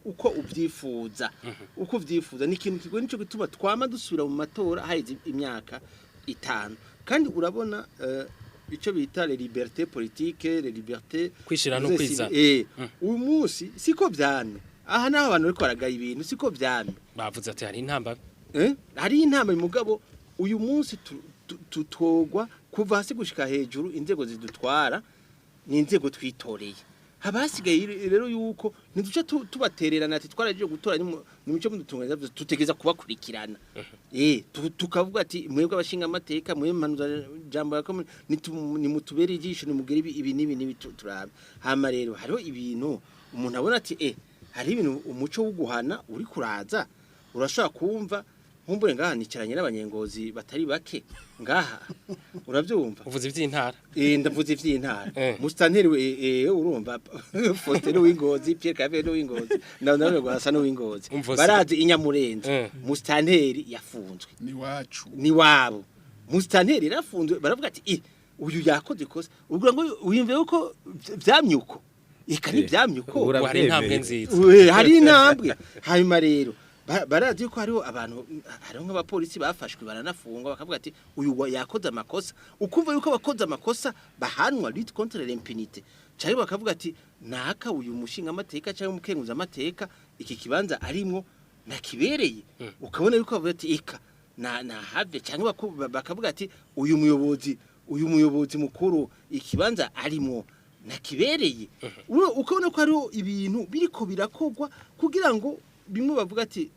uko ubyifuza uko ubyifuza ni ikintu kigoye nico gituma twama dusubira mu matora haheze imyaka 5 kandi urabona ico bita les libertés politiques les libertés kwishira no kwiza uyu munsi siko vyane aha naho abantu bariko baragaye ibintu siko vyane bavuze ati hari intamba hari intamba mugabo uyu munsi tutogwa kuva hasi gushika hejuru inzego zidutwara ni inzego twitoreye habasigaye rero yuko ntiduca tubatererana ati twaraje gutora ni mico mudutunganya tutegeza kubakurikirana tukavuga ati mwebwe abashinga amateka mwe manuza jambo yako ni mutubere ijisho ni mugere ibi nibi turabe hama rero hariho ibintu umuntu abona ati hari ibintu umuco wo guhana uri kuraza urashaka kumva nkumbure ngaha nicaranye n'abanyengozi batari bake ngaha uravyumva uvuze ivy'intara ndavuze ivy'intara mustanteri urumva Faustin w'ingozi Pierre Cavero w'ingozi nawe gwasa no w'ingozi barazi inyamurenze mustanteri yafunzwe ni wabo mustanteri rafunzwe baravuga ati uyu yakoze kosa ubwo ngo uyimve uko vyamyuko ikani vyamyuko hari intambwe nziza hari intambwe hanyuma rero barazi ko hariho abantu hariho nk'abapolisi bafashwe baranafungwa bakavuga ati uyu yakoze amakosa ukumva yuko abakoze amakosa bahanwa lutte contre l'impunité cyari bakavuga ati naka uyu mushinga amateka cyangwa umukenguza amateka iki kibanza arimwo nakibereye ukabona yuko bavuga ati na have cyangwa bakavuga ati uyu muyobozi mukuru ikibanza arimwo nakibereye ukabona ko hariho ibintu biriko birakogwa kugira ngo bimwe bavuga ati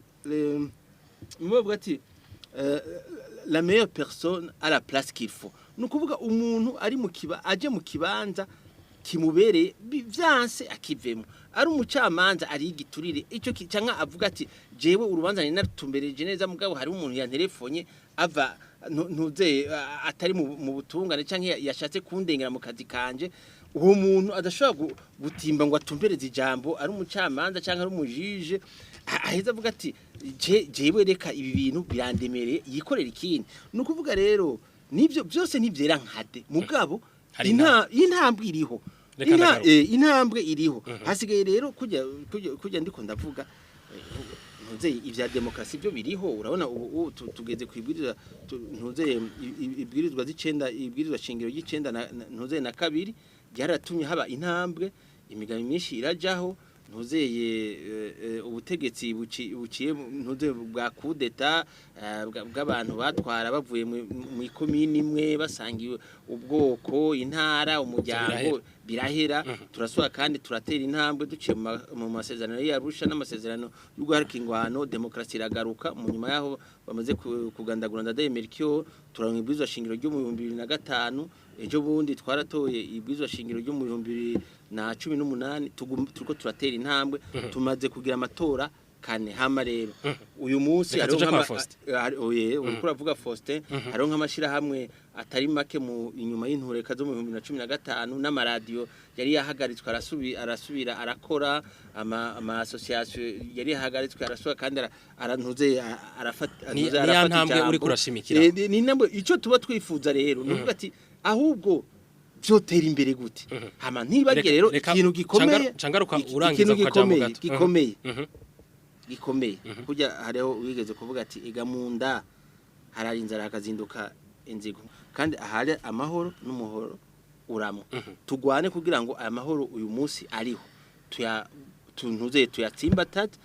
la meilleure personne à la place qu'il faut nukuvuga umuntu ari aje mu kibanza kimubereye byanse akivemo ari umucamanza ari igiturire ico cyangwa avuga ati jewe urubanza ni narutumbereje neza mugabo hari umuntu yanterefonye ava ntuze atari mu butungane cyangwa yashatse kundengera mu kazi kanje uwo muntu adashobora gutimba ngo atumbereze ijambo ari umucamanza cyangwa ari umujije aheza avuga ati jewe reka ibi bintu birandemereye yikorera ikindi nukuvuga rero nivyo byose ntivyera nkade mugabo intambwe iriho intambwe iriho hasigaye rero kujya ndiko ndavuga ntuze ivya démocratie byo biriho urabona ubu tugeze kwibwiriza ntuze ibwirizwa shingiro y'icenda ntuze na kabiri byaratumye haba intambwe imigabo myinshi irajaho ntuzeye ubutegetsi buciye ntuze bwa kudeta bw'abantu batwara bavuye mu ikomini imwe basangiye ubwoko intara umuryango birahera turasubira kandi turatera intambwe duciye mu masezerano y'Arusha n'amasezerano y'uguharika ingwano démocratie iragaruka mu nyuma yaho bamaze kugandagura NDADAYE Melchior turanka ibwirizwa shingiro ryo mu 2005 ejo bundi twaratoye ibwirizwa shingiro ryo mu 2018 turiko turatera intambwe tumaze kugira amatora kane hama rero uyu munsi uriko uravuga Faustin hariho nk'amashira hamwe atari make mu inyuma y'intureka zo mu 2015 n'amaradiyo yari yahagaritswe arasubira arakora ama association yari yahagaritswe arasubira kandi arantuze arafata ntambwe uri kurashimikira ni intambwe ico tuba twifuza rero nuvuga ati ahubwo byotera imbere gute hama ntibagire rero ikintu gikomeye cangaruka urangiza kwa jambo gato gikomeye kujya hariho wigeze kuvuga ati ega munda hararinza rakazinduka inzigo kandi ahari amahoro n'umuhoro uramo tugwane kugira ngo aya mahoro uyu munsi ariho tuyatsimbatate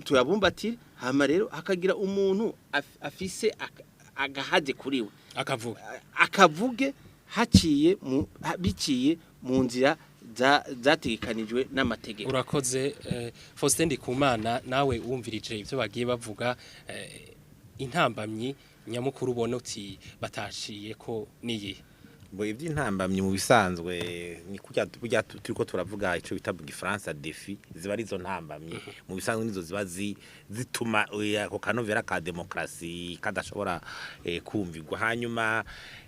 tuyabumbatire hama rero hakagira umuntu afise agahaze kuriwe akavuge biciye mu nzira zategekanijwe n'amategeko urakoze Faustin Ndikumana nawe wumvirije ivyo bagiye bavuga intambamyi nyamukuru ubona uti batashiye ko niyi Bo ivy'intambamye mu bisanzwe ni kurya turiko turavuga ico bita mu Gifaransa défi ziba ari zo ntambamye mu bisanzwe nizo ziba zituma ako kanovera ka démocratie kadashobora kumvigwa hanyuma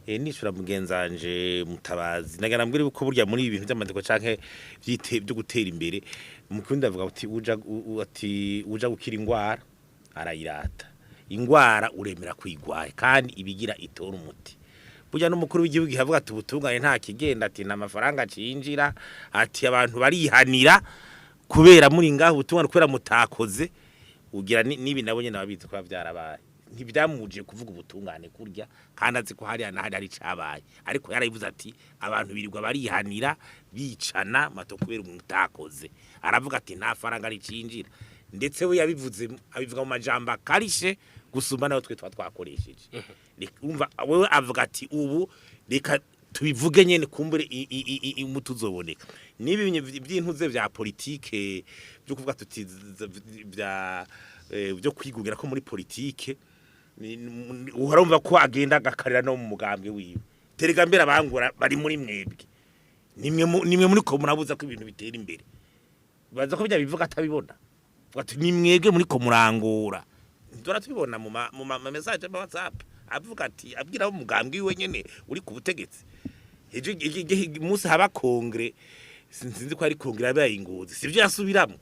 nishura mugenzanje mutabazi nagana mbwire uko burya muri ibintu by'amateko canke byo gutera imbere mu kundi avuga uti uja gukira ingwara arayirata ingwara uremera kwigwaye kandi ibigira itora umuti burya n'umukuru w'igihugu havuga ati ubutungane nta kigenda ati n'amafaranga cinjira ati abantu barihanira kubera muri ngaho ubutungane kubera mutakoze ugira nibi nabo nyene babizi ko byarabaye ntibyamuje kuvuga ubutungane kurya kandi azi ko hari cabaye ariko yarayivuze ati abantu birirwa barihanira bicana mato kubera umutakoze aravuga ati nta faranga ricinjira ndetse we yabivuze abivuga mu majamba karishe gusumba nayo twe twakoresheje umva wewe avuga ati ubu reka tubivuge nyene kumbure umutu uzoboneka nibi by'intuze vya politike byo kuvuga tuti byo kwigugira ko muri politike uharumva ko agenda gakarira no mu mugambwe wiwe terega mbere abangura bari muri mwebwe nimwe muri ko murabuza ko ibintu bitera imbere baza ko bya bivuga atabibona ati ni mwebwe muri ko murangura ndora tubibona mu message ya WhatsApp avuga ati abwira umugambwe wiwe nyene uri ku butegetsi ejo musi haba kongre sinzi ko ari kongre abaye ingozi sivyo yasubiramo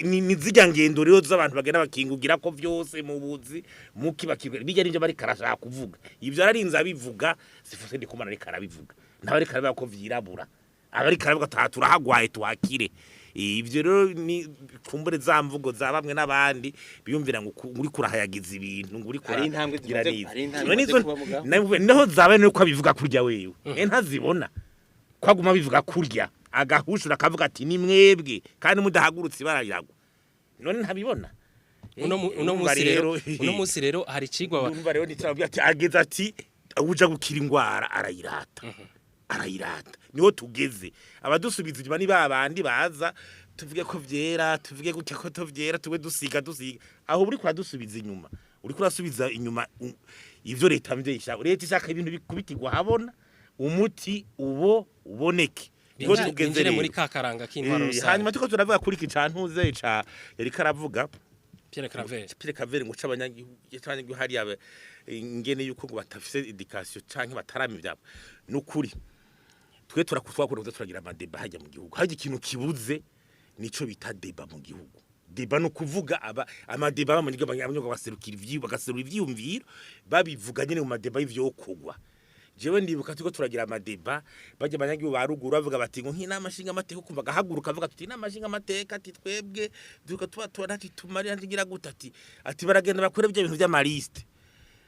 ni zijya ngendo rero z'abantu bagenda bakingugira ko vyose mu buzi mukibakirwe bijya ninje bari karashaka kuvuga ivyo ararinza bivuga sifuse ndi kumana ari karabivuga ntabari karaba ko vyirabura abari karavuga turahagwaye twakire ivyo rero ni kumbure za mvugo za bamwe n'abandi biyumvira ngo uri kurahayagiza ibintu nguri kura ari intambwe naho zabaye nuko abivuga kurya wewe ntazibona kwaguma bivuga kurya agahushura akavuga ati ni mwebwe kandi mudahagurutse barayiragwa none ntabibona uno musi rero hari cigwa urumva rero nitsabye ati ageza ati uja gukira ingwara arayirata niho tugeze abadusubiza inyuma ni babandi baza tuvuge ko vyera tuvuge gutya ko to vyera tuwe dusiga aho uri kuradusubiza inyuma uri kurasubiza inyuma ivyo leta mvyisha leta ishaka ibintu bikubitirwa habona umuti uboneke niho tugeze muri kakaranga k'intwaro rusange hanyuma tuko turavuga kuri kicantuze yari karavuga Pierre Claver ngo c'abanyagihugu hari abe ingene yuko ngo batafise education canke batarami byabo nukuri twe turakutwakora turagira amadeba hajya mu gihugu haje ikintu kibuze nico bita deba mu gihugu deba no kuvuga amadeba bamanyiga abanyagihugu baserukira ivyiyumviro babivuga nyene mu madeba y'ivyo kugwa jewe ndibuka tuko turagira amadeba baje abanyagihugu baruguru bavuga bati ngo nk'inama nshinga amateka kumva gahaguruka avuga tuti inama nshinga amateka ati twebwe duka tuba ati tumari ngira gutati ati baragenda bakore byo bintu by'amaliste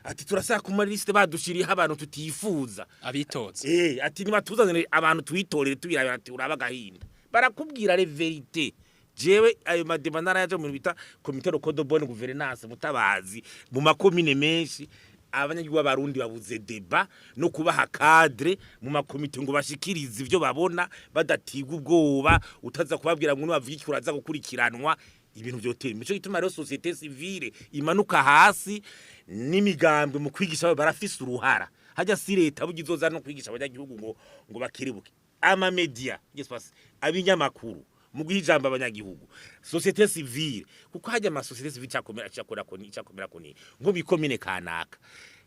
ati turasaka ku liste badushiriye abantu tutifuza abitoze ati niba tuzanire abantu twitorere tubira ati urabagahinda barakubwira le vérité jewe ayo madeba naraje mu bita comité de code bonne gouvernance mutabazi mu makomine menshi abanyagihugu b'abarundi babuze deba no kubaha cadre mu makomite ngo bashikirize ivyo babona badatiga ubwoba utaza kubabwira ngo bavuga iki uraza gukurikiranwa ibintu byotera imico gituma rero société civile imanuka hasi n'imigambwe mu kwigisha barafise uruhara hajya si leta bugizoza no kwigisha abanyagihugu ngo bakiribuke ama media yespas abinyamakuru mu guhijamba abanyagihugu société civile kuko hajya ama société civile cyakora ko ni ngo bikomine kanaka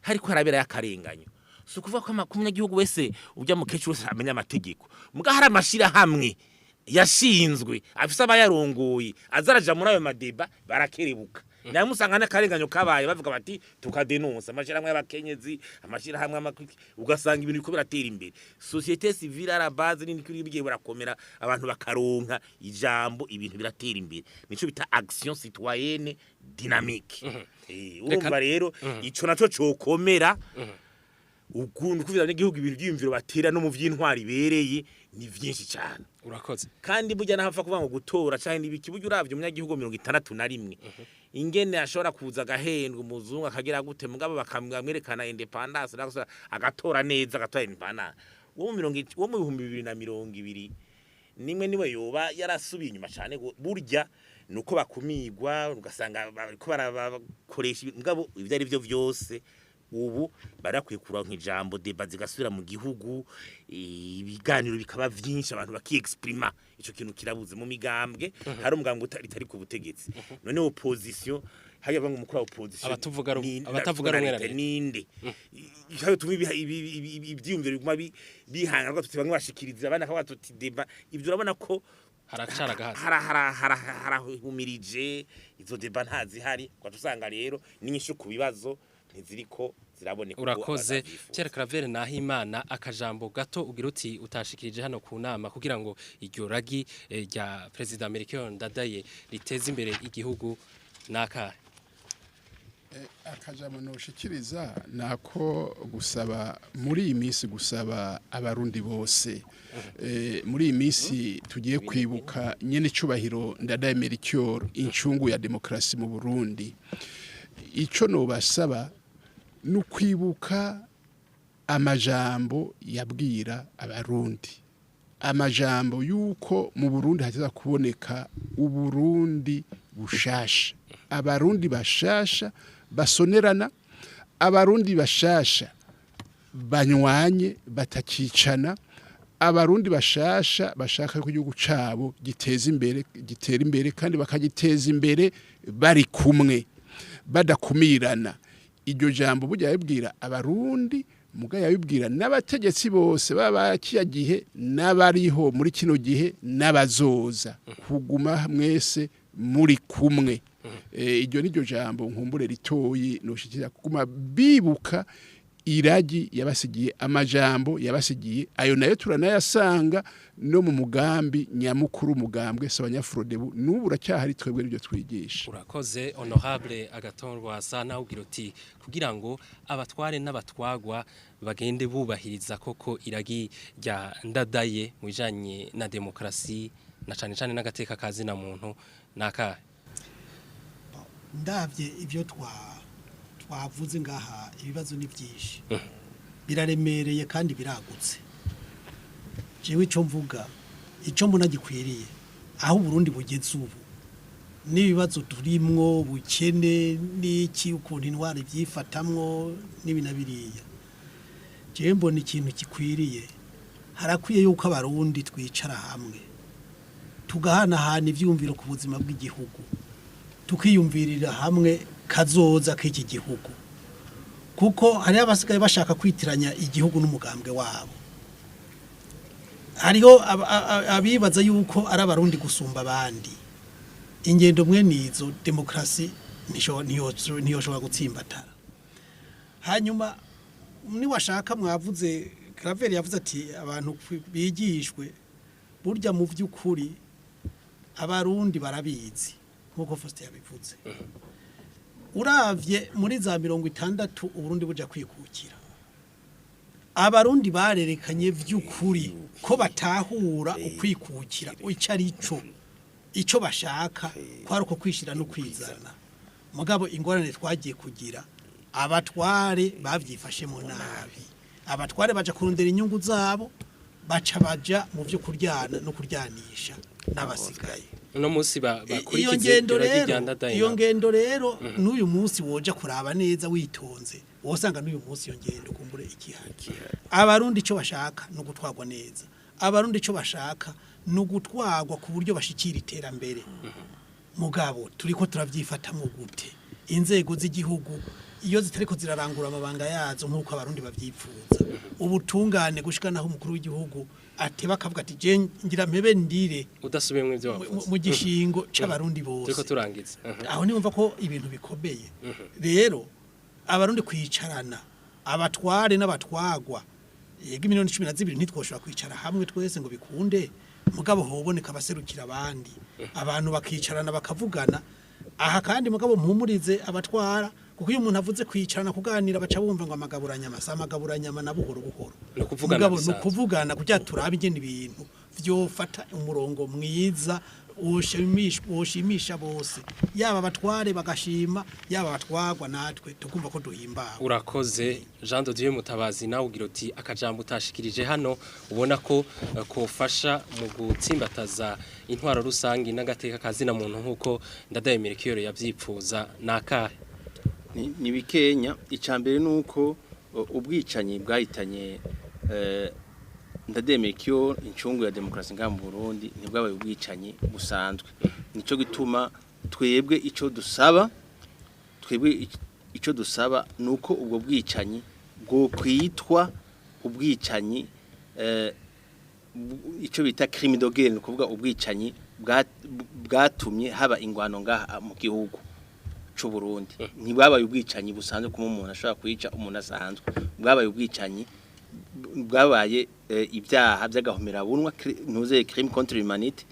hariko harabera yakarenganyo sukuvuga ko amunyagihugu wese ujya mu kecuru amenya amategeko muga hari amashira hamwe yashinzwe afisa abayarongoye azaraja muri ayo madeba barakerebuka namusanga n'akarenganyo kabaye bavuga bati tukadenonsa amashira hamwe y'abakenyezi amashira hamwe amakwiki ugasanga ibintu biko biratera imbere société civile ara base ni kuri bigiye barakomera abantu bakaronka ijambo ibintu biratera imbere nico bita action citoyenne dynamique urumva rero ico naco cokomera ukuntu kuvira n'igihugu ibintu by'imviro batera no mu vy'intwari bereye ni vyinshi cyane urakoze kandi burya nahafa kuvuga ngo gutora cyane ibiki burya uravye umunyagihugu 61 ingene ashobora kuza gahendwa umuzungu akagira gute mugabo bakamwerekana independence agatora neza agatora independence wo mu 2020 niwe yoba yarasubiye inyuma cyane burya nuko bakumigwa ugasanga bariko barakoresha mugabo ivyo ari byo vyose ubu barakwiye kuronka ijambo deba zigasubira mu gihugu ibiganiro bikaba vyinshi abantu bakiexprima ico kintu kirabuze mu migambwe hari umugambwe utari ku butegetsi none opposition haya banga umukuru wa opposition abatavuga rumwe ninde cyo tumi ibyiyumviro biguma bihangarwa tuti bamwe bashikiriza abana kwa tuti deba ibyo urabona ko harahumirije izo deba ntazihari kwa tusanga rero n'inyishu ku bibazo ntiziriko ziraboneka. Urakoze Pierre Claver Nahimana akajambo gato ugira uti utashikirije hano ku nama kugira ngo iryo ragi rya Président Melchior NDADAYE riteze imbere igihugu naka akajambo noshikiriza nako gusaba muri iyi minsi gusaba abarundi bose muri iyi minsi tugiye kwibuka nyene cubahiro NDADAYE Melchior incungu ya démocratie mu Burundi ico no basaba nukwibuka amajambo yabwira abarundi amajambo yuko mu Burundi hataza kuboneka uburundi bushasha abarundi bashasha basonerana abarundi bashasha banywanye batakicana abarundi bashasha bashaka ko igihugu cabo gitera imbere kandi bakagiteza imbere bari kumwe badakumirana iryo jambo burya yabwira abarundi muga yabibwira n'abategetsi bose baba kiyagihe n'abariho muri kino gihe n'abazoza kuguma mwese muri kumwe iryo niryo jambo nkumbure ritoyi noshikira kuguma bibuka iragi yabasigiye amajambo yabasigiye ayo nayo turanayasanga no mu mugambi nyamukuru mugambwe s'abanyafrodebu n'ubu racyahari twebwe n'ibyo twigisha. Urakoze honorable agatorwa sana ugira uti kugira ngo abatware n'abatwagwa bagende bubahiriza koko iragi rya NDADAYE mu bijanye na démocratie na cane n'agateka kazi na muntu naka ndavye ibyo twavuze ngaha ibibazo ni byinshi biraremereye kandi biragutse jewe ico mvuga ico mbona gikwiriye aho Burundi bugeze ubu n'ibibazo turimwo bukene n'iki ukuntu intwari byifatamwo n'ibinabiriya jewe mbona ikintu gikwiriye harakwiye yuko abarundi twicara hamwe tugahanahana ivyumviro ku buzima bw'igihugu tukiyumvirira hamwe kazoza k'iki gihugu kuko hari abasigaye bashaka kwitiranya igihugu n'umugambwe wabo hariho abibaza yuko ari abarundi gusumba abandi ingendo mwe nizo démocratie niyoshobora gutsimbatara hanyuma ni washaka mwavuze Claver yavuze ati abantu bigishwe burya mu vy'ukuri abarundi barabizi nkuko Faustin yabivuze uravye muri za 60 Uburundi buja kwikukira abarundi barerekanye vy'ukuri ko batahura ukwikukira ico bashaka kwari uko kwishira no kwizana mugabo ingorane twagiye kugira abatware bavyifashemo nabi abatware baja kurondera inyungu zabo baja mu byo kuryana no kuryanisha n'abasigaye no musi bakurikize iyo ngendo rero n'uyu munsi woja kuraba neza witonze wosanga n'uyu munsi iyo ngendo kumbure ikihaki abarundi ico bashaka no gutwagwa neza abarundi ico bashaka no gutwagwa ku buryo bashikira iterambere mugabo turiko turavyifata mu gute inzego z'igihugu iyo zitariko zirarangura amabanga yazo nkuko abarundi bavyipfuza ubutungane gushika naho umukuru w'igihugu ateba kavuga ati je ngira mpebe ndire udasubiyemwe ivyo wavuze mu gishingo c'abarundi bose turiko turangiza aho ni umva ko ibintu bikomeye rero abarundi kwicarana abatware n'abatwagwa yega 12 ntitwoshobora kwicara hamwe twese ngo bikunde mugabo hoboneka abaserukira abandi abantu bakicarana bakavugana aha kandi mugabo mpumurize abatwara kuko iyo umuntu avuze kwicarana kuganira baca bumva ngo amagaburanyama na buhoro buhoro mugabo no kuvugana kujya turabe ingene ibintu vyofata umurongo mwiza ushimisha bose yaba abatware bagashima yaba abatwagwa natwe tukumva ko duhimbawe. Urakoze Jean de Dieu Mutabazi nawe ugira uti akajambo utashikirije hano ubona ko kofasha mu gutsimbataza intwaro rusangi n'agateka kazi na muntu nkuko NDADAYE Melchior yavyipfuza nakahe ni bikenya icambere nuko ubwicanyi bwahitanye Melchior incungu ya démocratie nga mu Burundi nibwabaye ubwicanyi busanzwe nico gituma twebwe ico dusaba nuko ubwo bwicanyi bwo kwitwa ubwicanyi ico bita crime de guerre kuvuga ubwicanyi bwatumye haba ingwano ngaha mu gihugu c'u Burundi ntibwabaye ubwicanyi busanzwe kuma umuntu ashobora kwica umuntu asanzwe bwabaye ubwicanyi bwabaye ibyaha by'agahomera bunwa nuze crime contre l'humanité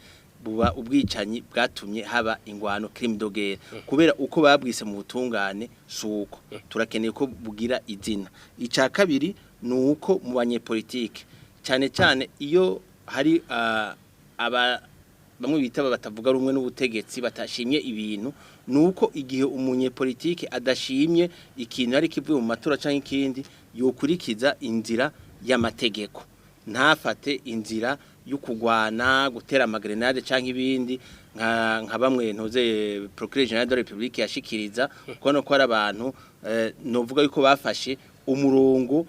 buba ubwicanyi bwatumye haba ingwano crime de guerre kubera uko babwise mu butungane suko turakeneye ko bugira izina ica kabiri nuko mu banyepolitike cyane iyo hari bamwe bita batavuga rumwe n'ubutegetsi batashimye ibintu nuko igihe umunyepolitike adashimye ikintu ari kivuye mu matora canke ikindi yokurikiza inzira y'amategeko ntafate inzira yo kugwana gutera amagrenade canke ibindi nka bamwe ntuze procureur general de la République yashikiriza ko no ko ari abantu novuga yuko bafashe umurongo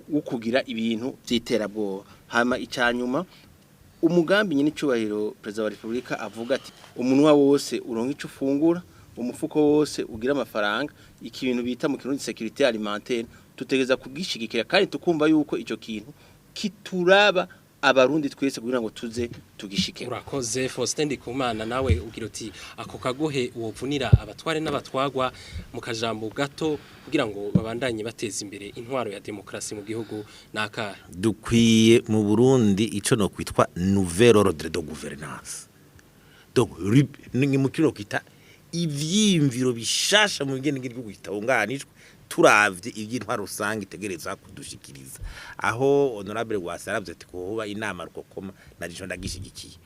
wo kugira ibintu by'iterabwoba hama icanyuma umugambi nyine cyubahiro Président wa Republika avuga ati umunwa wose uronka ico ufungura umufuko wose ugira amafaranga ikintu bita mu kirundi sécurité alimentaire tutegeza kugishigikira kandi tukumva yuko ico kintu kituraba abarundi twese kugira ngo tuze tugishike. Urakoze Faustin Ndikumana nawe ugira uti ako kagohe wovunira abatware n'abatwagwa mu kajambo gato kugira ngo babandanye bateza imbere intwaro ya démocratie mu gihugu naka dukwiye mu Burundi ico no kwitwa nouvel ordre de gouvernance donc ni mukiro kita ivyimviro bishasha mu bigene ngirwo gitabunganijwe turavye iby'intwaro rusangi tegereza kudushikiriza aho honorable Rwasaravye ati ko hoba inama rukokoma naje ndagishigikiye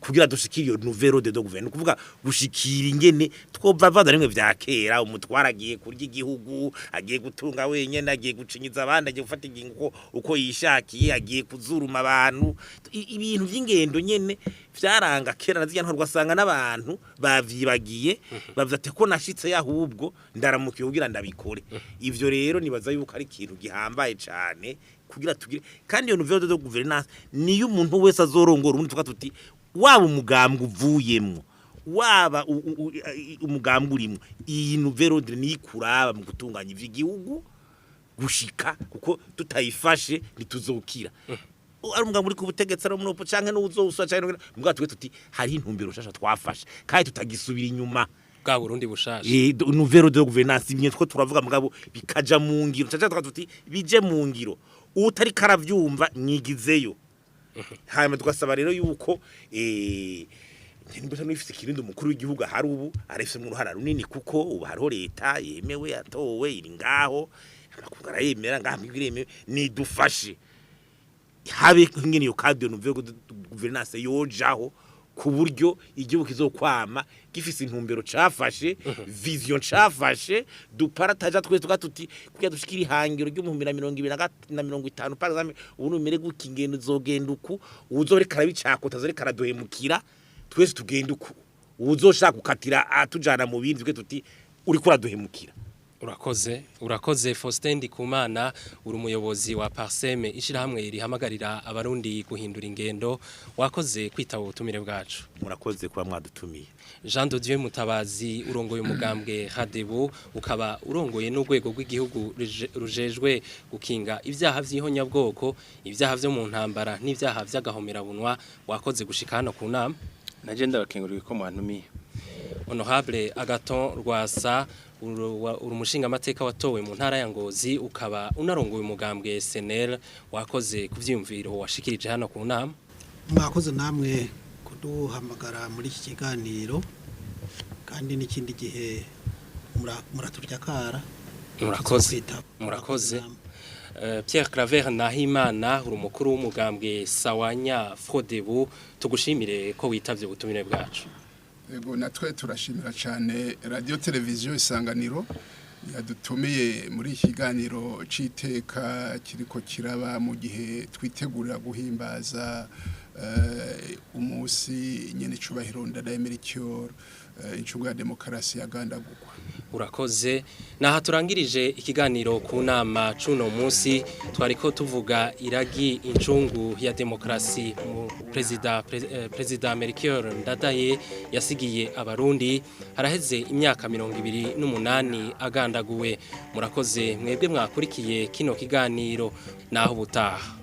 kugira dushikire iyo nouvelle de gouvernement kuvuga gushikira ingene twova rimwe vya kera umutwara agiye kurya igihugu agiye gutunga wenyene agiye gucinyiza abandi agiye gufata ingingo uko yishakiye agiye kuzuruma abantu ibintu vy'ingendo nyene vyaranga kera nazijya ntwarwa sanga n'abantu bavyibagiye bavuze ati ko nashitse yahubwo ndaramukiye kugira ndabikore ivyo rero nibaza yuko ari ikintu gihambaye cane kugira tugire kandi iyo nouvelle de gouvernance niyo umuntu wese azorongora umuntu tukatuti waba umugambwe uvuyemwo waba umugambwe urimo iyi nouvelle ordre ni kuraba mu gutunganya ivy'igihugu gushika kuko tutayifashe nituzokira ari umugambwe uri ku butegetsi ari umunopo canke n'uzoswa canke mbwa twe tuti hari intumbero shasha twafashe kandi tutagisubira inyuma bwa Burundi bushasha nouvelle de gouvernance ibinye two turavuga mugabo bikaja mu ngiro caca twatuti bije mu ngiro utari karavyumva nyigizeyo hanyuma tugasaba rero yuko nimba n'ifite kirindi umukuru w'igihugu hari ubu arefise mu ruhara runini kuko ubu hariho leta yemewe yatowe iri ngaho amakungara yemera ngahamwe nidufashe habe ngene yo cadre nouvelle gouvernance yojaho ku buryo igihugu kizokwama gifise intumbero cafashe vision cafashe duparataja twese tukatuti kugira dushikira ihangiro ryo mu 2050 par exemple ubu numere gukingendo zogenda uku uzorekara bicako tazorekara dohemukira twese tugenda uku uzoshaka gukatira atujana mu bindi twe tuti uri kura dohemukira. Urakoze Faustin Ndikumana uri umuyobozi wa Parseme ishirahamwe rihamagarira abarundi guhindura ingendo wakoze kwitaba ubutumire bwacu. Murakoze kuba mwadutumiye. Jean de Dieu Mutabazi urongoye umugambwe Hadebu ukaba urongoye n'urwego rw'igihugu rujejwe gukinga ivyaha vy'ihonyabwoko ivyaha vyo mu ntambara n'ivyaha vy'agahomera bunwa wakoze gushika hano ku nama. Naje ndabakengurira ko mwantumiye. Honorable Agaton Rwasa urumushinga amateka watowe mu ntara ya Ngozi ukaba unarongoye umugambwe SNL wakoze kuvyumviro washikirije hano ku nama. Mwakoze namwe kuduhamagara muri iki kiganiro kandi n'ikindi gihe muraturya kara. Murakoze Pierre Claver Nahimana uri umukuru w'umugambwe Sawanya Frodebu tugushimire ko witavye ubutumire bwacu. Ego natwe turashimira cyane radio televiziyo Isanganiro yadutumiye muri iki kiganiro citeka kiriko kiraba mu gihe twitegurira guhimbaza umunsi nyene cubahiro NDADAYE Melchior incungu ya démocratie yagandagurwa. urakoze naha turangirije ikiganiro ku nama cuno munsi twariko tuvuga iragi incungu ya démocratie mu Président Melchior NDADAYE yasigiye abarundi haraheze imyaka 28 agandaguwe murakoze mwebwe mwakurikiye kino kiganiro naho butaha